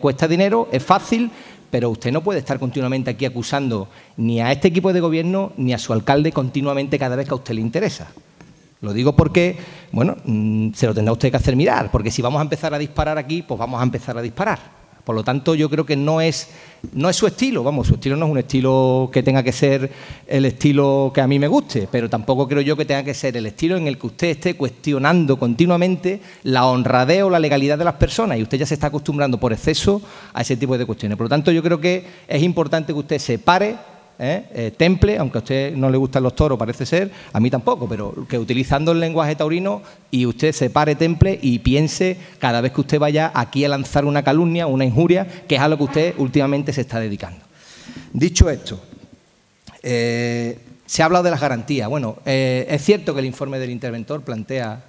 cuesta dinero, es fácil, pero usted no puede estar continuamente aquí acusando ni a este equipo de gobierno ni a su alcalde continuamente cada vez que a usted le interesa. Lo digo porque, bueno, se lo tendrá usted que hacer mirar, porque si vamos a empezar a disparar aquí, pues vamos a empezar a disparar. Por lo tanto, yo creo que no es su estilo, vamos, su estilo no es un estilo que tenga que ser el estilo que a mí me guste, pero tampoco creo yo que tenga que ser el estilo en el que usted esté cuestionando continuamente la honradez o la legalidad de las personas, y usted ya se está acostumbrando por exceso a ese tipo de cuestiones. Por lo tanto, yo creo que es importante que usted se pare, temple, aunque a usted no le gustan los toros, parece ser, a mí tampoco, pero que utilizando el lenguaje taurino, y usted se pare, temple y piense cada vez que usted vaya aquí a lanzar una calumnia, una injuria, que es a lo que usted últimamente se está dedicando. Dicho esto, se ha hablado de las garantías. Bueno, es cierto que el informe del interventor plantea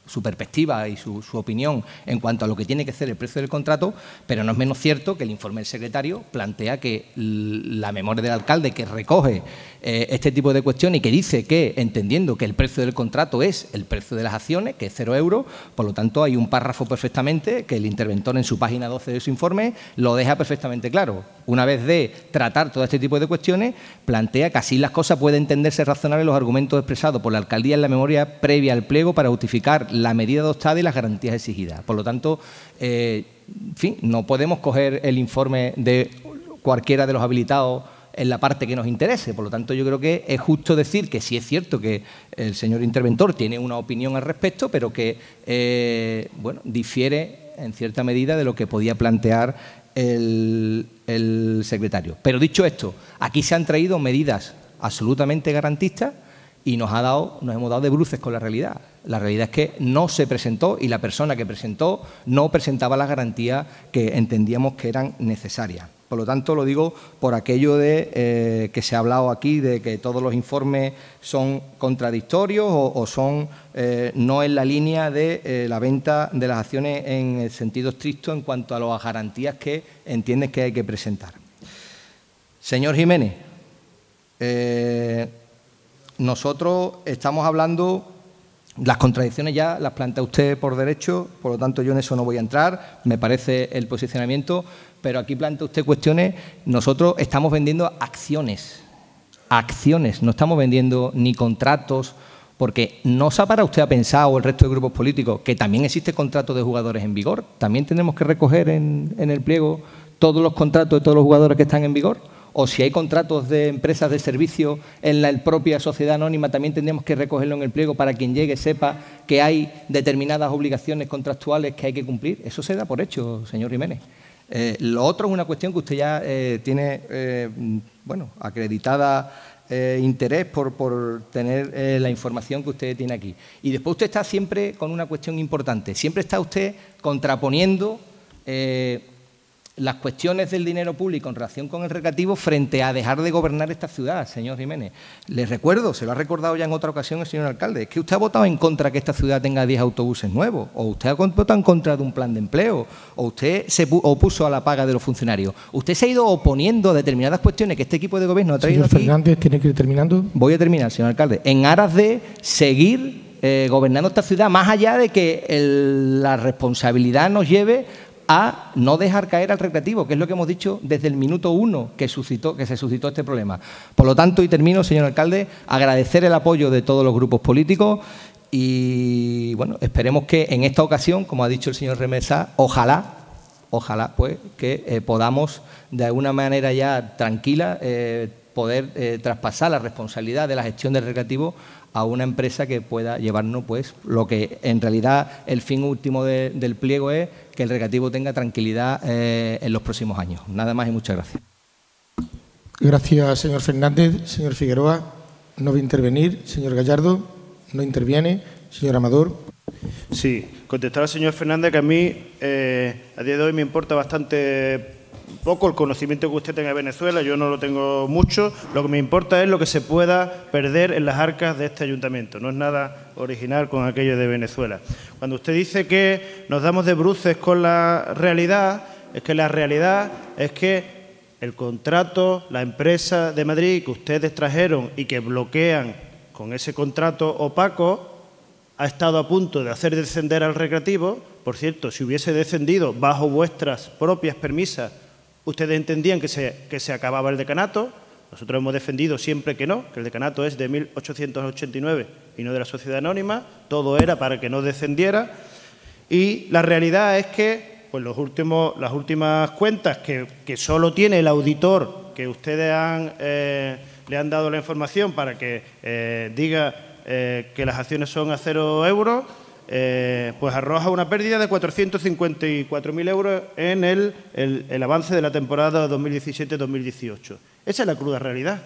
su perspectiva y su opinión en cuanto a lo que tiene que ser el precio del contrato, pero no es menos cierto que el informe del secretario plantea que la memoria del alcalde, que recoge este tipo de cuestiones y que dice que, entendiendo que el precio del contrato es el precio de las acciones, que es 0 euros, por lo tanto hay un párrafo perfectamente que el interventor en su página 12 de su informe lo deja perfectamente claro. una vez de tratar todo este tipo de cuestiones, plantea que así las cosas pueden entenderse razonables los argumentos expresados por la alcaldía en la memoria previa al pliego para justificar la medida adoptada y las garantías exigidas. Por lo tanto, en fin, no podemos coger el informe de cualquiera de los habilitados en la parte que nos interese. Por lo tanto, yo creo que es justo decir que sí es cierto que el señor interventor tiene una opinión al respecto, pero que bueno, difiere en cierta medida de lo que podía plantear el secretario. Pero dicho esto, aquí se han traído medidas absolutamente garantistas y nos hemos dado de bruces con la realidad. La realidad es que no se presentó y la persona que presentó no presentaba las garantías que entendíamos que eran necesarias. Por lo tanto, lo digo por aquello de que se ha hablado aquí de que todos los informes son contradictorios o son no en la línea de la venta de las acciones en el sentido estricto en cuanto a las garantías que entiendes que hay que presentar. Señor Jiménez, nosotros estamos hablando, las contradicciones ya las plantea usted por derecho, por lo tanto yo en eso no voy a entrar, me parece el posicionamiento, pero aquí plantea usted cuestiones, nosotros estamos vendiendo acciones, no estamos vendiendo ni contratos, porque no se ha parado usted a pensar, o el resto de grupos políticos, que también existe contrato de jugadores en vigor, también tenemos que recoger en el pliego todos los contratos de todos los jugadores que están en vigor. O si hay contratos de empresas de servicio en la propia sociedad anónima, también tendríamos que recogerlo en el pliego para quien llegue sepa que hay determinadas obligaciones contractuales que hay que cumplir. Eso se da por hecho, señor Jiménez. Lo otro es una cuestión que usted ya tiene, bueno, acreditada interés por tener la información que usted tiene aquí. Y después usted está siempre con una cuestión importante. Siempre está usted contraponiendo las cuestiones del dinero público en relación con el recreativo frente a dejar de gobernar esta ciudad, señor Jiménez. Les recuerdo, se lo ha recordado ya en otra ocasión el señor alcalde, es que usted ha votado en contra que esta ciudad tenga 10 autobuses nuevos, o usted ha votado en contra de un plan de empleo, o usted se opuso a la paga de los funcionarios. Usted se ha ido oponiendo a determinadas cuestiones que este equipo de gobierno ha traído aquí. Señor Fernández, ¿tiene que ir terminando? Voy a terminar, señor alcalde. En aras de seguir gobernando esta ciudad, más allá de que la responsabilidad nos lleve a no dejar caer al recreativo, que es lo que hemos dicho desde el minuto 1 que se suscitó este problema. Por lo tanto, y termino, señor alcalde, agradecer el apoyo de todos los grupos políticos y, bueno, esperemos que en esta ocasión, como ha dicho el señor Remesa, ojalá, pues, que podamos, de alguna manera ya tranquila, poder traspasar la responsabilidad de la gestión del recreativo a una empresa que pueda llevarnos, pues, lo que en realidad el fin último del pliego es que el recreativo tenga tranquilidad en los próximos años. Nada más y muchas gracias. Gracias, señor Fernández. Señor Figueroa, no va a intervenir. Señor Gallardo, no interviene. Señor Amador. Sí, contestar al señor Fernández que a mí a día de hoy me importa bastante poco el conocimiento que usted tenga de Venezuela, yo no lo tengo mucho, lo que me importa es lo que se pueda perder en las arcas de este ayuntamiento, no es nada original con aquello de Venezuela. Cuando usted dice que nos damos de bruces con la realidad, es que la realidad es que el contrato, la empresa de Madrid que ustedes trajeron y que bloquean con ese contrato opaco, ha estado a punto de hacer descender al recreativo. Por cierto, si hubiese descendido bajo vuestras propias premisas, ustedes entendían que se acababa el decanato. Nosotros hemos defendido siempre que no, que el decanato es de 1889 y no de la sociedad anónima. Todo era para que no descendiera. Y la realidad es que pues las últimas cuentas que solo tiene el auditor, que ustedes le han dado la información para que diga que las acciones son a 0 euros, pues arroja una pérdida de 454.000 euros en el avance de la temporada 2017-2018. Esa es la cruda realidad,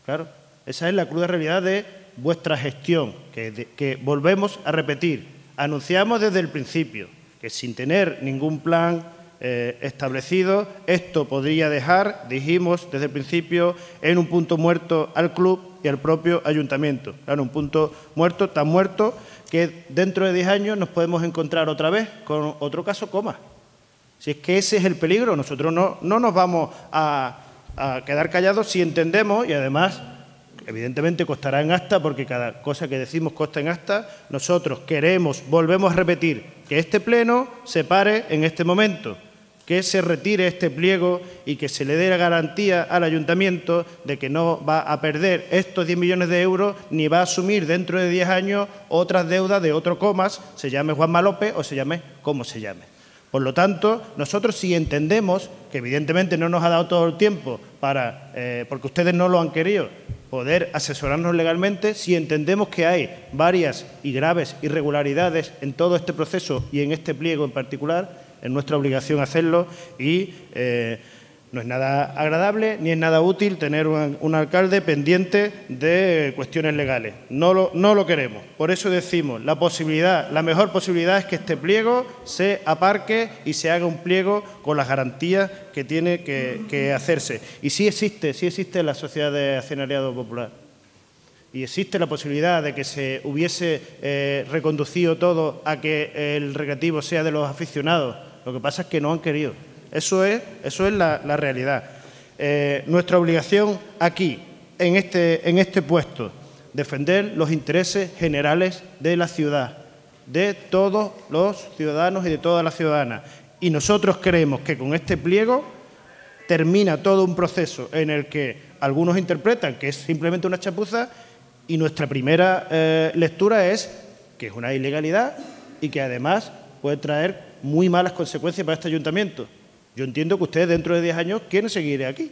claro. Esa es la cruda realidad de vuestra gestión, que volvemos a repetir. Anunciamos desde el principio que sin tener ningún plan establecido, esto podría dejar, dijimos desde el principio, en un punto muerto al club y al propio ayuntamiento. Claro, un punto muerto, tan muerto que dentro de 10 años nos podemos encontrar otra vez con otro caso coma. Si es que ese es el peligro, nosotros no nos vamos a quedar callados si entendemos, y además, evidentemente costará en acta, porque cada cosa que decimos consta en acta. Nosotros queremos, volvemos a repetir, que este pleno se pare en este momento. que se retire este pliego y que se le dé la garantía al ayuntamiento de que no va a perder estos 10 millones de euros ni va a asumir dentro de 10 años otras deudas de otro Comas, se llame Juanma López o se llame como se llame. Por lo tanto, nosotros sí entendemos que evidentemente no nos ha dado todo el tiempo para, porque ustedes no lo han querido, poder asesorarnos legalmente, sí entendemos que hay varias y graves irregularidades en todo este proceso y en este pliego en particular. Es nuestra obligación hacerlo y no es nada agradable ni es nada útil tener un alcalde pendiente de cuestiones legales. No lo queremos. Por eso decimos, la mejor posibilidad es que este pliego se aparque y se haga un pliego con las garantías que tiene que hacerse. Y sí existe la Sociedad de Accionariado Popular. Y existe la posibilidad de que se hubiese reconducido todo a que el recreativo sea de los aficionados. Lo que pasa es que no han querido. Eso es la realidad. Nuestra obligación aquí, en este puesto, defender los intereses generales de la ciudad, de todos los ciudadanos y de todas las ciudadanas. Y nosotros creemos que con este pliego termina todo un proceso en el que algunos interpretan que es simplemente una chapuza y nuestra primera lectura es que es una ilegalidad y que además puede traer muy malas consecuencias para este ayuntamiento. Yo entiendo que ustedes dentro de 10 años quieren seguir aquí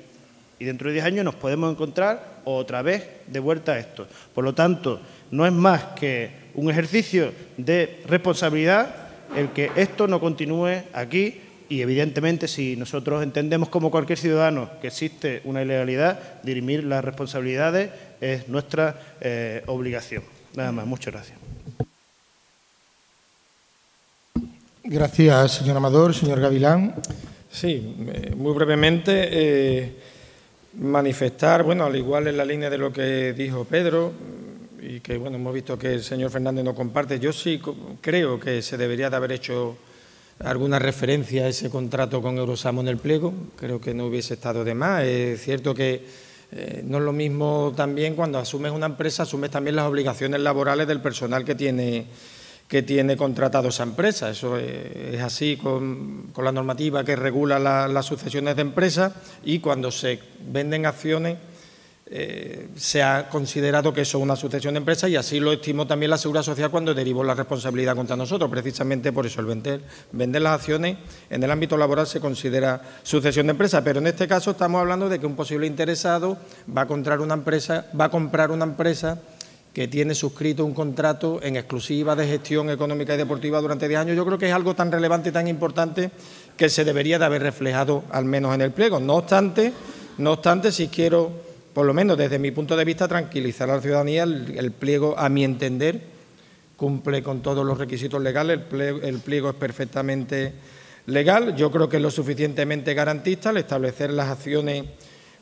y dentro de 10 años nos podemos encontrar otra vez de vuelta a esto. Por lo tanto, no es más que un ejercicio de responsabilidad el que esto no continúe aquí y, evidentemente, si nosotros entendemos como cualquier ciudadano que existe una ilegalidad, dirimir las responsabilidades es nuestra obligación. Nada más. Muchas gracias. Gracias, señor Amador. Señor Gavilán. Sí, muy brevemente, manifestar, bueno, al igual en la línea de lo que dijo Pedro, y que, bueno, hemos visto que el señor Fernández no comparte, yo sí creo que se debería de haber hecho alguna referencia a ese contrato con Eurosamo en el pliego, creo que no hubiese estado de más. Es cierto que no es lo mismo también cuando asumes una empresa, asumes también las obligaciones laborales del personal que tiene contratado esa empresa. Eso es así con la normativa que regula las sucesiones de empresas y cuando se venden acciones se ha considerado que eso es una sucesión de empresas y así lo estimó también la Seguridad Social cuando derivó la responsabilidad contra nosotros. Precisamente por eso el vender las acciones en el ámbito laboral se considera sucesión de empresa, pero en este caso estamos hablando de que un posible interesado va a comprar una empresa que tiene suscrito un contrato en exclusiva de gestión económica y deportiva durante 10 años. Yo creo que es algo tan relevante y tan importante que se debería de haber reflejado al menos en el pliego. No obstante, si quiero, por lo menos desde mi punto de vista, tranquilizar a la ciudadanía, el pliego, a mi entender, cumple con todos los requisitos legales, el pliego es perfectamente legal. Yo creo que es lo suficientemente garantista al establecer las acciones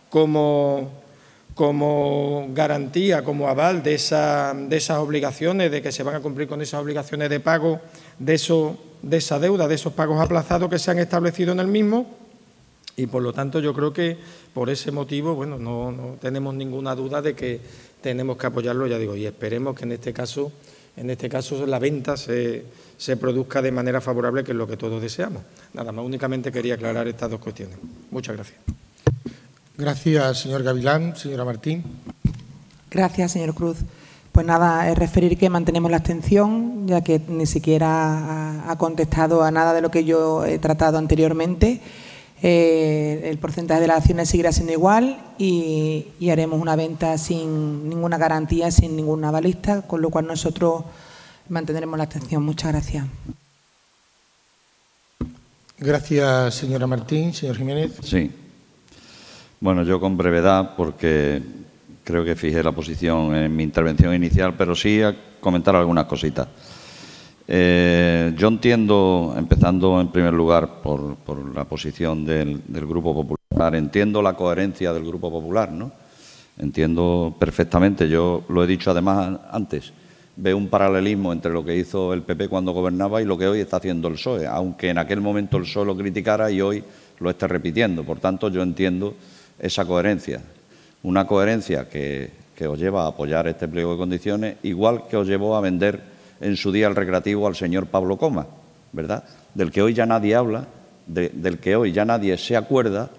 como garantía, como aval de esas obligaciones, de que se van a cumplir con esas obligaciones de pago de esa deuda, de esos pagos aplazados que se han establecido en el mismo. Y, por lo tanto, yo creo que por ese motivo, bueno, no tenemos ninguna duda de que tenemos que apoyarlo, ya digo, y esperemos que en este caso la venta se produzca de manera favorable, que es lo que todos deseamos. Nada más, únicamente quería aclarar estas dos cuestiones. Muchas gracias. Gracias, señor Gavilán. Señora Martín. Gracias, señor Cruz. Pues nada, es referir que mantenemos la abstención, ya que ni siquiera ha contestado a nada de lo que yo he tratado anteriormente. El porcentaje de las acciones seguirá siendo igual y haremos una venta sin ninguna garantía, sin ningún avalista, con lo cual nosotros mantendremos la abstención. Muchas gracias. Gracias, señora Martín. Señor Jiménez. Sí. Bueno, yo con brevedad, porque creo que fijé la posición en mi intervención inicial, pero sí a comentar algunas cositas. Yo entiendo, empezando en primer lugar por la posición del Grupo Popular, entiendo la coherencia del Grupo Popular, ¿no? Entiendo perfectamente, yo lo he dicho además antes, veo un paralelismo entre lo que hizo el PP cuando gobernaba y lo que hoy está haciendo el PSOE, aunque en aquel momento el PSOE lo criticara y hoy lo esté repitiendo. Por tanto, yo entiendo esa coherencia, una coherencia que os lleva a apoyar este pliego de condiciones, igual que os llevó a vender en su día el recreativo al señor Pablo Comas, ¿verdad? Del que hoy ya nadie habla, del que hoy ya nadie se acuerda,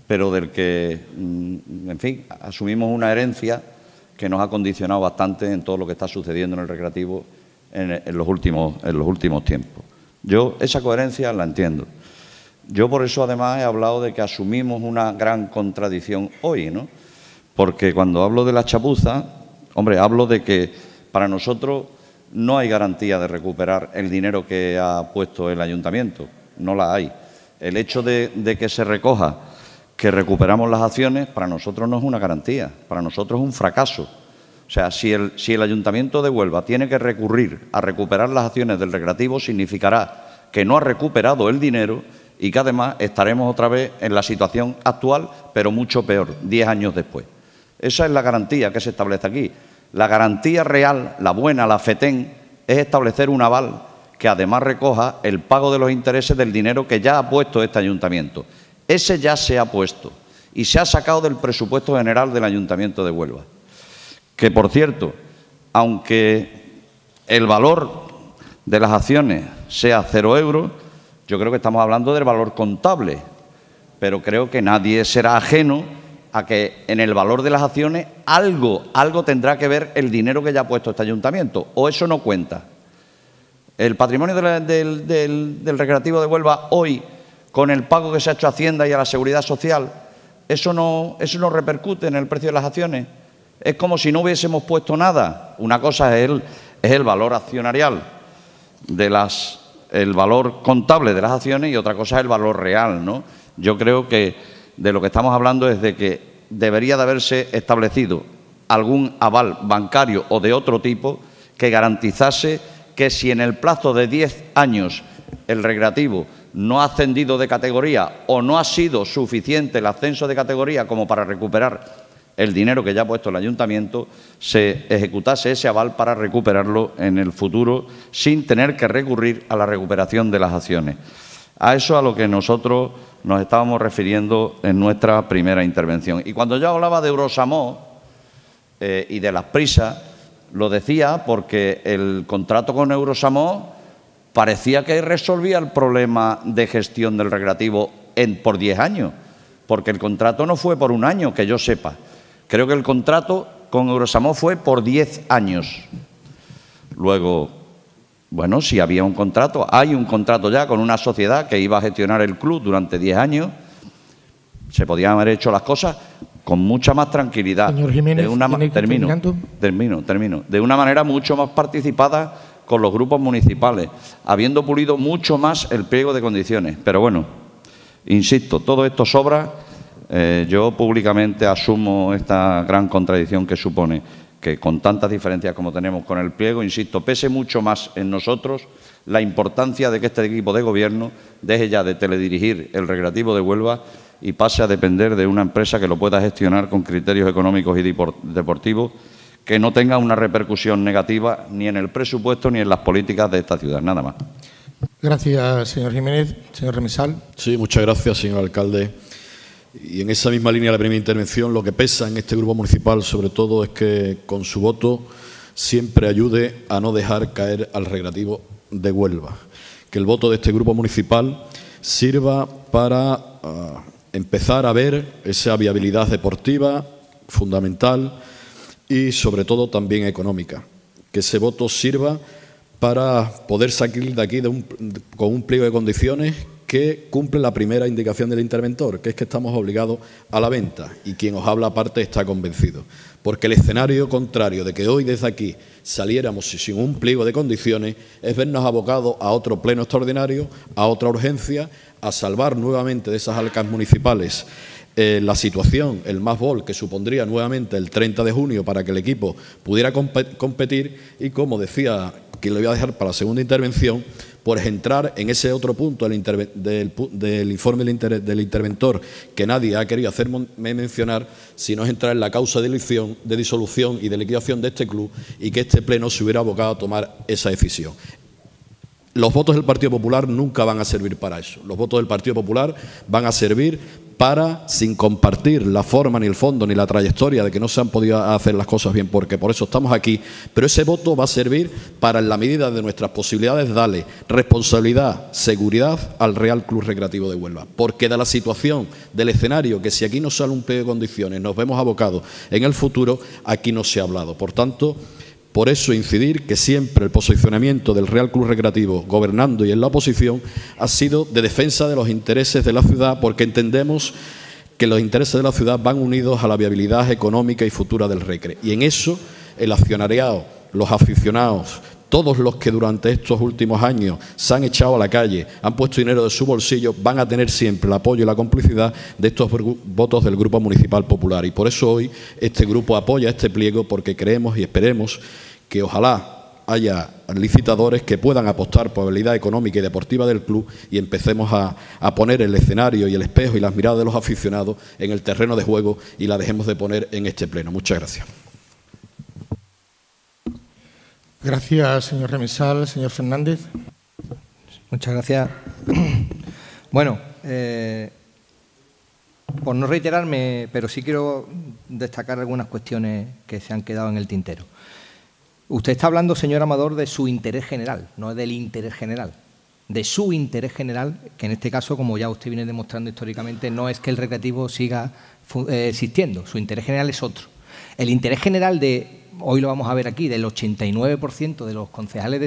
pero del que, en fin, asumimos una herencia que nos ha condicionado bastante en todo lo que está sucediendo en el recreativo en los últimos tiempos. Yo esa coherencia la entiendo. Yo por eso además he hablado de que asumimos una gran contradicción hoy, ¿no? Porque cuando hablo de la chapuza, hombre, hablo de que para nosotros no hay garantía de recuperar el dinero que ha puesto el ayuntamiento, no la hay. El hecho de que se recoja que recuperamos las acciones, para nosotros no es una garantía, para nosotros es un fracaso. O sea, si el Ayuntamiento de Huelva tiene que recurrir a recuperar las acciones del recreativo, significará que no ha recuperado el dinero y que además estaremos otra vez en la situación actual, pero mucho peor, 10 años después. Esa es la garantía que se establece aquí. La garantía real, la buena, la FETEN, es establecer un aval que además recoja el pago de los intereses del dinero que ya ha puesto este ayuntamiento. Ese ya se ha puesto y se ha sacado del presupuesto general del Ayuntamiento de Huelva. Que, por cierto, aunque el valor de las acciones sea 0 euros, yo creo que estamos hablando del valor contable, pero creo que nadie será ajeno a que en el valor de las acciones algo tendrá que ver el dinero que ya ha puesto este ayuntamiento, o eso no cuenta. El patrimonio del recreativo de Huelva hoy, con el pago que se ha hecho a Hacienda y a la Seguridad Social, eso no repercute en el precio de las acciones. Es como si no hubiésemos puesto nada. Una cosa es el valor accionarial, el valor contable de las acciones, y otra cosa es el valor real, ¿no? Yo creo que de lo que estamos hablando es de que debería de haberse establecido algún aval bancario o de otro tipo que garantizase que si en el plazo de 10 años el recreativo no ha ascendido de categoría o no ha sido suficiente el ascenso de categoría como para recuperar el dinero que ya ha puesto el ayuntamiento, se ejecutase ese aval para recuperarlo en el futuro sin tener que recurrir a la recuperación de las acciones. A eso a lo que nosotros nos estábamos refiriendo en nuestra primera intervención. Y cuando yo hablaba de Eurosamó y de las prisas, lo decía porque el contrato con Eurosamó parecía que resolvía el problema de gestión del recreativo por 10 años, porque el contrato no fue por un año, que yo sepa. Creo que el contrato con Eurosamó fue por 10 años. Luego, bueno, si había un contrato, hay un contrato ya con una sociedad que iba a gestionar el club durante 10 años, se podían haber hecho las cosas con mucha más tranquilidad. Señor Jiménez, termino. De una manera mucho más participada con los grupos municipales, habiendo pulido mucho más el pliego de condiciones. Pero bueno, insisto, todo esto sobra. Yo públicamente asumo esta gran contradicción que supone que con tantas diferencias como tenemos con el pliego, insisto, pese mucho más en nosotros la importancia de que este equipo de gobierno deje ya de teledirigir el recreativo de Huelva y pase a depender de una empresa que lo pueda gestionar con criterios económicos y deportivos que no tenga una repercusión negativa ni en el presupuesto ni en las políticas de esta ciudad. Nada más. Gracias, señor Jiménez. Señor Remesal. Sí, muchas gracias, señor alcalde. Y en esa misma línea de la primera intervención, lo que pesa en este grupo municipal, sobre todo, es que con su voto siempre ayude a no dejar caer al recreativo de Huelva. Que el voto de este grupo municipal sirva para empezar a ver esa viabilidad deportiva fundamental y, sobre todo, también económica. Que ese voto sirva para poder salir de aquí con un pliego de condiciones que cumple la primera indicación del interventor, que es que estamos obligados a la venta, y quien os habla aparte está convencido. Porque el escenario contrario de que hoy desde aquí saliéramos sin un pliego de condiciones es vernos abocados a otro pleno extraordinario, a otra urgencia, a salvar nuevamente de esas arcas municipales la situación, el más bol que supondría nuevamente el 30 de junio para que el equipo pudiera competir y, como decía, que lo voy a dejar para la segunda intervención, pues entrar en ese otro punto del informe del interventor que nadie ha querido hacerme mencionar, sino es entrar en la causa de disolución y de liquidación de este club y que este pleno se hubiera abocado a tomar esa decisión. Los votos del Partido Popular nunca van a servir para eso. Los votos del Partido Popular van a servir para, sin compartir la forma ni el fondo ni la trayectoria de que no se han podido hacer las cosas bien, porque por eso estamos aquí, pero ese voto va a servir para, en la medida de nuestras posibilidades, darle responsabilidad, seguridad al Real Club Recreativo de Huelva, porque de la situación del escenario, que si aquí no sale un pliego de condiciones, nos vemos abocados en el futuro, aquí no se ha hablado. Por tanto, por eso incidir que siempre el posicionamiento del Real Club Recreativo, gobernando y en la oposición, ha sido de defensa de los intereses de la ciudad, porque entendemos que los intereses de la ciudad van unidos a la viabilidad económica y futura del Recre. Y en eso el accionariado, los aficionados, todos los que durante estos últimos años se han echado a la calle, han puesto dinero de su bolsillo, van a tener siempre el apoyo y la complicidad de estos votos del Grupo Municipal Popular. Y por eso hoy este grupo apoya este pliego, porque creemos y esperemos que ojalá haya licitadores que puedan apostar por la viabilidad económica y deportiva del club y empecemos a poner el escenario y el espejo y las miradas de los aficionados en el terreno de juego y la dejemos de poner en este pleno. Muchas gracias. Gracias, señor Remesal. Señor Fernández. Muchas gracias. Bueno, por no reiterarme, pero sí quiero destacar algunas cuestiones que se han quedado en el tintero. Usted está hablando, señor Amador, de su interés general, no del interés general. De su interés general, que en este caso, como ya usted viene demostrando históricamente, no es que el recreativo siga existiendo. Su interés general es otro. El interés general hoy lo vamos a ver aquí, del 89% de los concejales de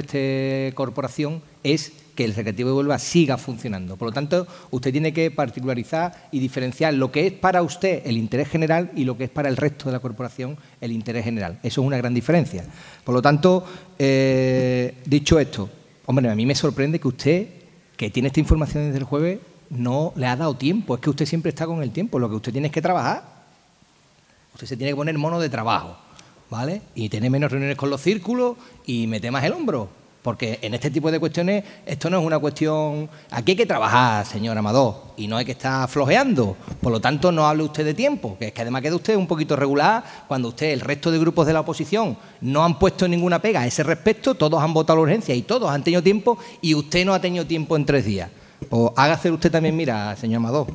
esta corporación es que el recreativo de Huelva siga funcionando. Por lo tanto, usted tiene que particularizar y diferenciar lo que es para usted el interés general y lo que es para el resto de la corporación el interés general. Eso es una gran diferencia. Por lo tanto, dicho esto, hombre, a mí me sorprende que usted, que tiene esta información desde el jueves, no le ha dado tiempo. Es que usted siempre está con el tiempo. Lo que usted tiene es que trabajar. Usted se tiene que poner mono de trabajo, ¿vale? Y tener menos reuniones con los círculos y meter más el hombro. Porque en este tipo de cuestiones, esto no es una cuestión... Aquí hay que trabajar, señor Amador, y no hay que estar flojeando. Por lo tanto, no hable usted de tiempo, que es que además queda usted un poquito regular cuando usted, el resto de grupos de la oposición, no han puesto ninguna pega a ese respecto, todos han votado la urgencia y todos han tenido tiempo, y usted no ha tenido tiempo en 3 días. Pues hágase usted también, mira, señor Amador,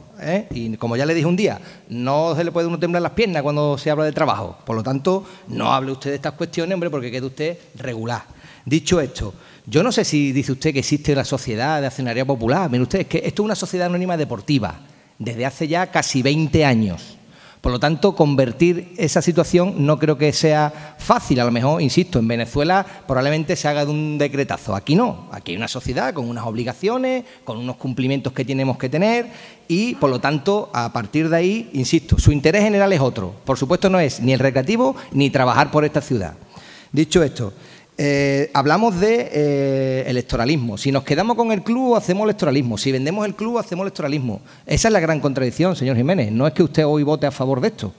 y como ya le dije un día, no se le puede uno temblar las piernas cuando se habla de trabajo. Por lo tanto, no hable usted de estas cuestiones, hombre, porque queda usted regular. Dicho esto, yo no sé si dice usted que existe la sociedad de accionariado popular. Mire usted, es que esto es una sociedad anónima deportiva desde hace ya casi 20 años. Por lo tanto, convertir esa situación no creo que sea fácil. A lo mejor, insisto, en Venezuela probablemente se haga de un decretazo. Aquí no. Aquí hay una sociedad con unas obligaciones, con unos cumplimientos que tenemos que tener y, por lo tanto, a partir de ahí, insisto, su interés general es otro. Por supuesto, no es ni el recreativo ni trabajar por esta ciudad. Dicho esto, hablamos de electoralismo. Si nos quedamos con el club, hacemos electoralismo. Si vendemos el club, hacemos electoralismo. Esa es la gran contradicción, señor Jiménez. No es que usted hoy vote a favor de esto.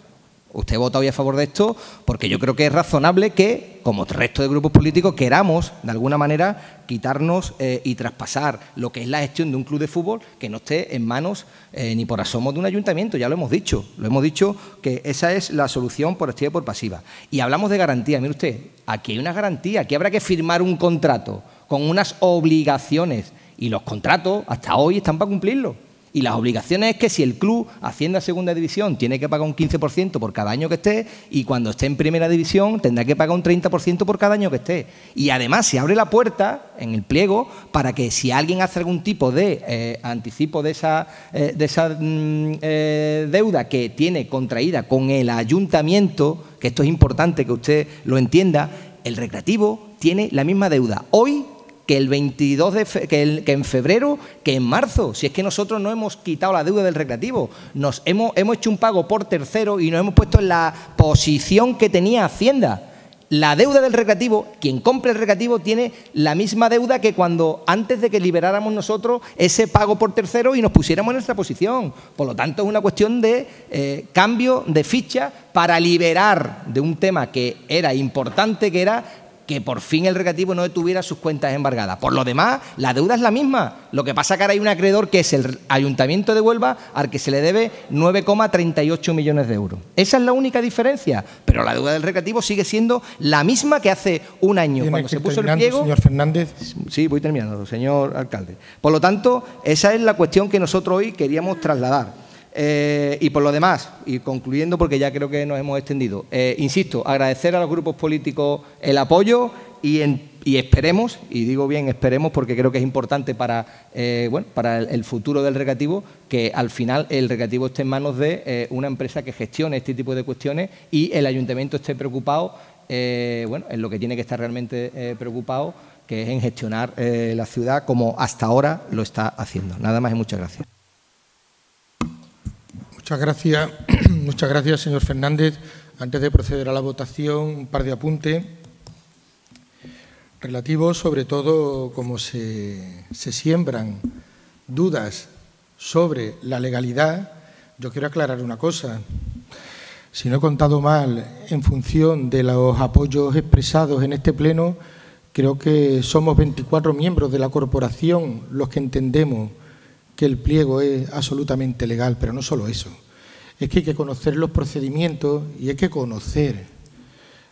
Usted vota hoy a favor de esto porque yo creo que es razonable que, como el resto de grupos políticos, queramos, de alguna manera, quitarnos y traspasar lo que es la gestión de un club de fútbol que no esté en manos ni por asomo de un ayuntamiento. Ya lo hemos dicho que esa es la solución por activa y por pasiva. Y hablamos de garantía. Mire usted, aquí hay una garantía, aquí habrá que firmar un contrato con unas obligaciones y los contratos hasta hoy están para cumplirlo. Y las obligaciones es que si el club asciende a segunda división tiene que pagar un 15% por cada año que esté y cuando esté en primera división tendrá que pagar un 30% por cada año que esté. Y además se abre la puerta en el pliego para que si alguien hace algún tipo de anticipo de esa deuda que tiene contraída con el ayuntamiento, que esto es importante que usted lo entienda, el recreativo tiene la misma deuda hoy que el 22 que en febrero, que en marzo. Si es que nosotros no hemos quitado la deuda del recreativo, hemos hecho un pago por tercero y nos hemos puesto en la posición que tenía Hacienda. La deuda del recreativo, quien compre el recreativo tiene la misma deuda que cuando antes de que liberáramos nosotros ese pago por tercero y nos pusiéramos en nuestra posición. Por lo tanto, es una cuestión de cambio de ficha para liberar de un tema que era importante, que era que por fin el recreativo no tuviera sus cuentas embargadas. Por lo demás, la deuda es la misma. Lo que pasa es que ahora hay un acreedor que es el Ayuntamiento de Huelva al que se le debe 9,38 millones de euros. Esa es la única diferencia. Pero la deuda del recreativo sigue siendo la misma que hace un año. Cuando se puso el pliego... Señor Fernández. Sí, voy terminando, señor alcalde. Por lo tanto, esa es la cuestión que nosotros hoy queríamos trasladar. Y por lo demás, y concluyendo porque ya creo que nos hemos extendido, insisto, agradecer a los grupos políticos el apoyo y esperemos, y digo bien esperemos porque creo que es importante para, para el futuro del recreativo, que al final el recreativo esté en manos de una empresa que gestione este tipo de cuestiones y el ayuntamiento esté preocupado, en lo que tiene que estar realmente preocupado, que es en gestionar la ciudad como hasta ahora lo está haciendo. Nada más y muchas gracias. Muchas gracias, señor Fernández. Antes de proceder a la votación, un par de apuntes relativos, sobre todo, como se siembran dudas sobre la legalidad. Yo quiero aclarar una cosa. Si no he contado mal, en función de los apoyos expresados en este pleno, creo que somos 24 miembros de la corporación los que entendemos que el pliego es absolutamente legal, pero no solo eso. Es que hay que conocer los procedimientos y hay que conocer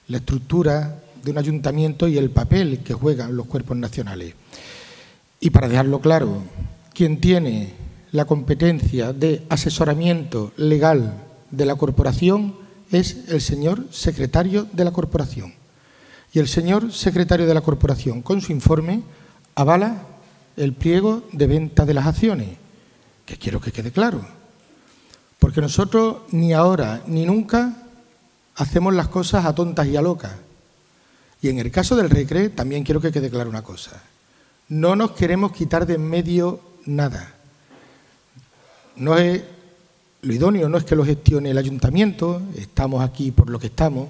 la estructura de un ayuntamiento y el papel que juegan los cuerpos nacionales. Y para dejarlo claro, quien tiene la competencia de asesoramiento legal de la corporación es el señor secretario de la corporación. Y el señor secretario de la corporación, con su informe, avala el pliego de venta de las acciones, que quiero que quede claro, porque nosotros ni ahora ni nunca hacemos las cosas a tontas y a locas. Y en el caso del RECRE también quiero que quede claro una cosa, no nos queremos quitar de en medio nada. No es, lo idóneo no es que lo gestione el ayuntamiento, estamos aquí por lo que estamos,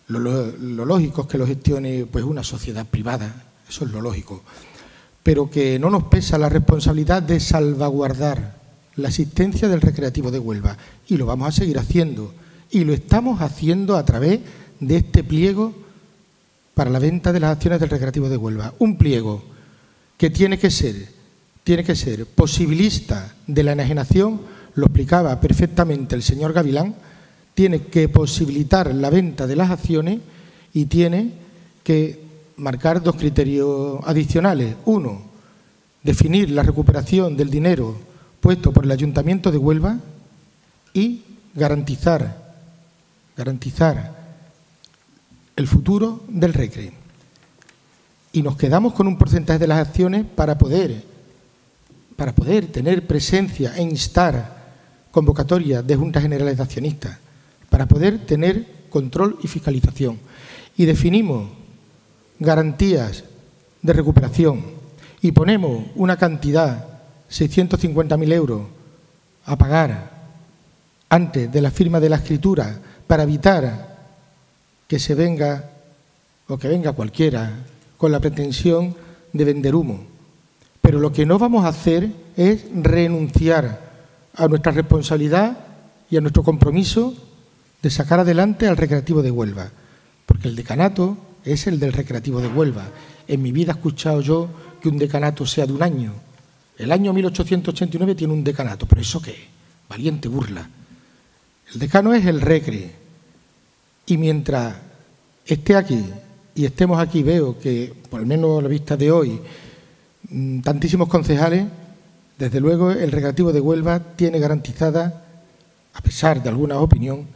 lo lógico es que lo gestione pues una sociedad privada, eso es lo lógico. Pero que no nos pesa la responsabilidad de salvaguardar la existencia del Recreativo de Huelva. Y lo vamos a seguir haciendo. Y lo estamos haciendo a través de este pliego para la venta de las acciones del Recreativo de Huelva. Un pliego que tiene que ser posibilista de la enajenación, lo explicaba perfectamente el señor Gavilán, tiene que posibilitar la venta de las acciones y tiene que marcar dos criterios adicionales. Uno, definir la recuperación del dinero puesto por el Ayuntamiento de Huelva y garantizar el futuro del RECRE. Y nos quedamos con un porcentaje de las acciones para poder tener presencia e instar convocatorias de juntas generales de accionistas, para poder tener control y fiscalización. Y definimos garantías de recuperación y ponemos una cantidad, 650.000 euros, a pagar antes de la firma de la escritura para evitar que se venga o que venga cualquiera con la pretensión de vender humo. Pero lo que no vamos a hacer es renunciar a nuestra responsabilidad y a nuestro compromiso de sacar adelante al Recreativo de Huelva, porque el decanato es el del Recreativo de Huelva. En mi vida he escuchado yo que un decanato sea de un año. El año 1889 tiene un decanato, pero ¿eso qué? Valiente burla. El decano es el RECRE. Y mientras esté aquí y estemos aquí, veo que, por lo menos a la vista de hoy, tantísimos concejales, desde luego el Recreativo de Huelva tiene garantizada, a pesar de alguna opinión,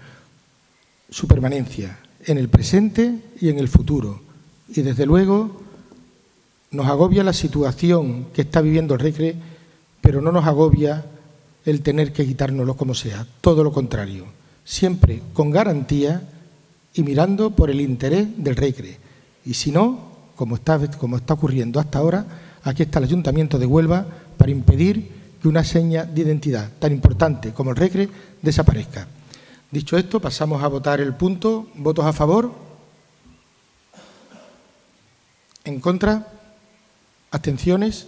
su permanencia en el presente y en el futuro. Y desde luego nos agobia la situación que está viviendo el RECRE, pero no nos agobia el tener que quitárnoslo como sea, todo lo contrario, siempre con garantía y mirando por el interés del RECRE. Y si no, como está ocurriendo hasta ahora, aquí está el Ayuntamiento de Huelva para impedir que una seña de identidad tan importante como el RECRE desaparezca. Dicho esto, pasamos a votar el punto. ¿Votos a favor? ¿En contra? ¿Abstenciones?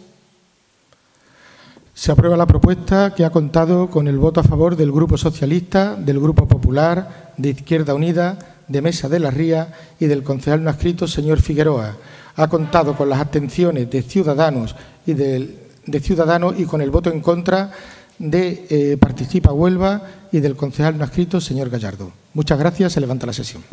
Se aprueba la propuesta, que ha contado con el voto a favor del Grupo Socialista, del Grupo Popular, de Izquierda Unida, de Mesa de la Ría y del concejal no adscrito, señor Figueroa. Ha contado con las abstenciones de Ciudadanos y con el voto en contra de Participa Huelva y del concejal no adscrito, señor Gallardo. Muchas gracias. Se levanta la sesión.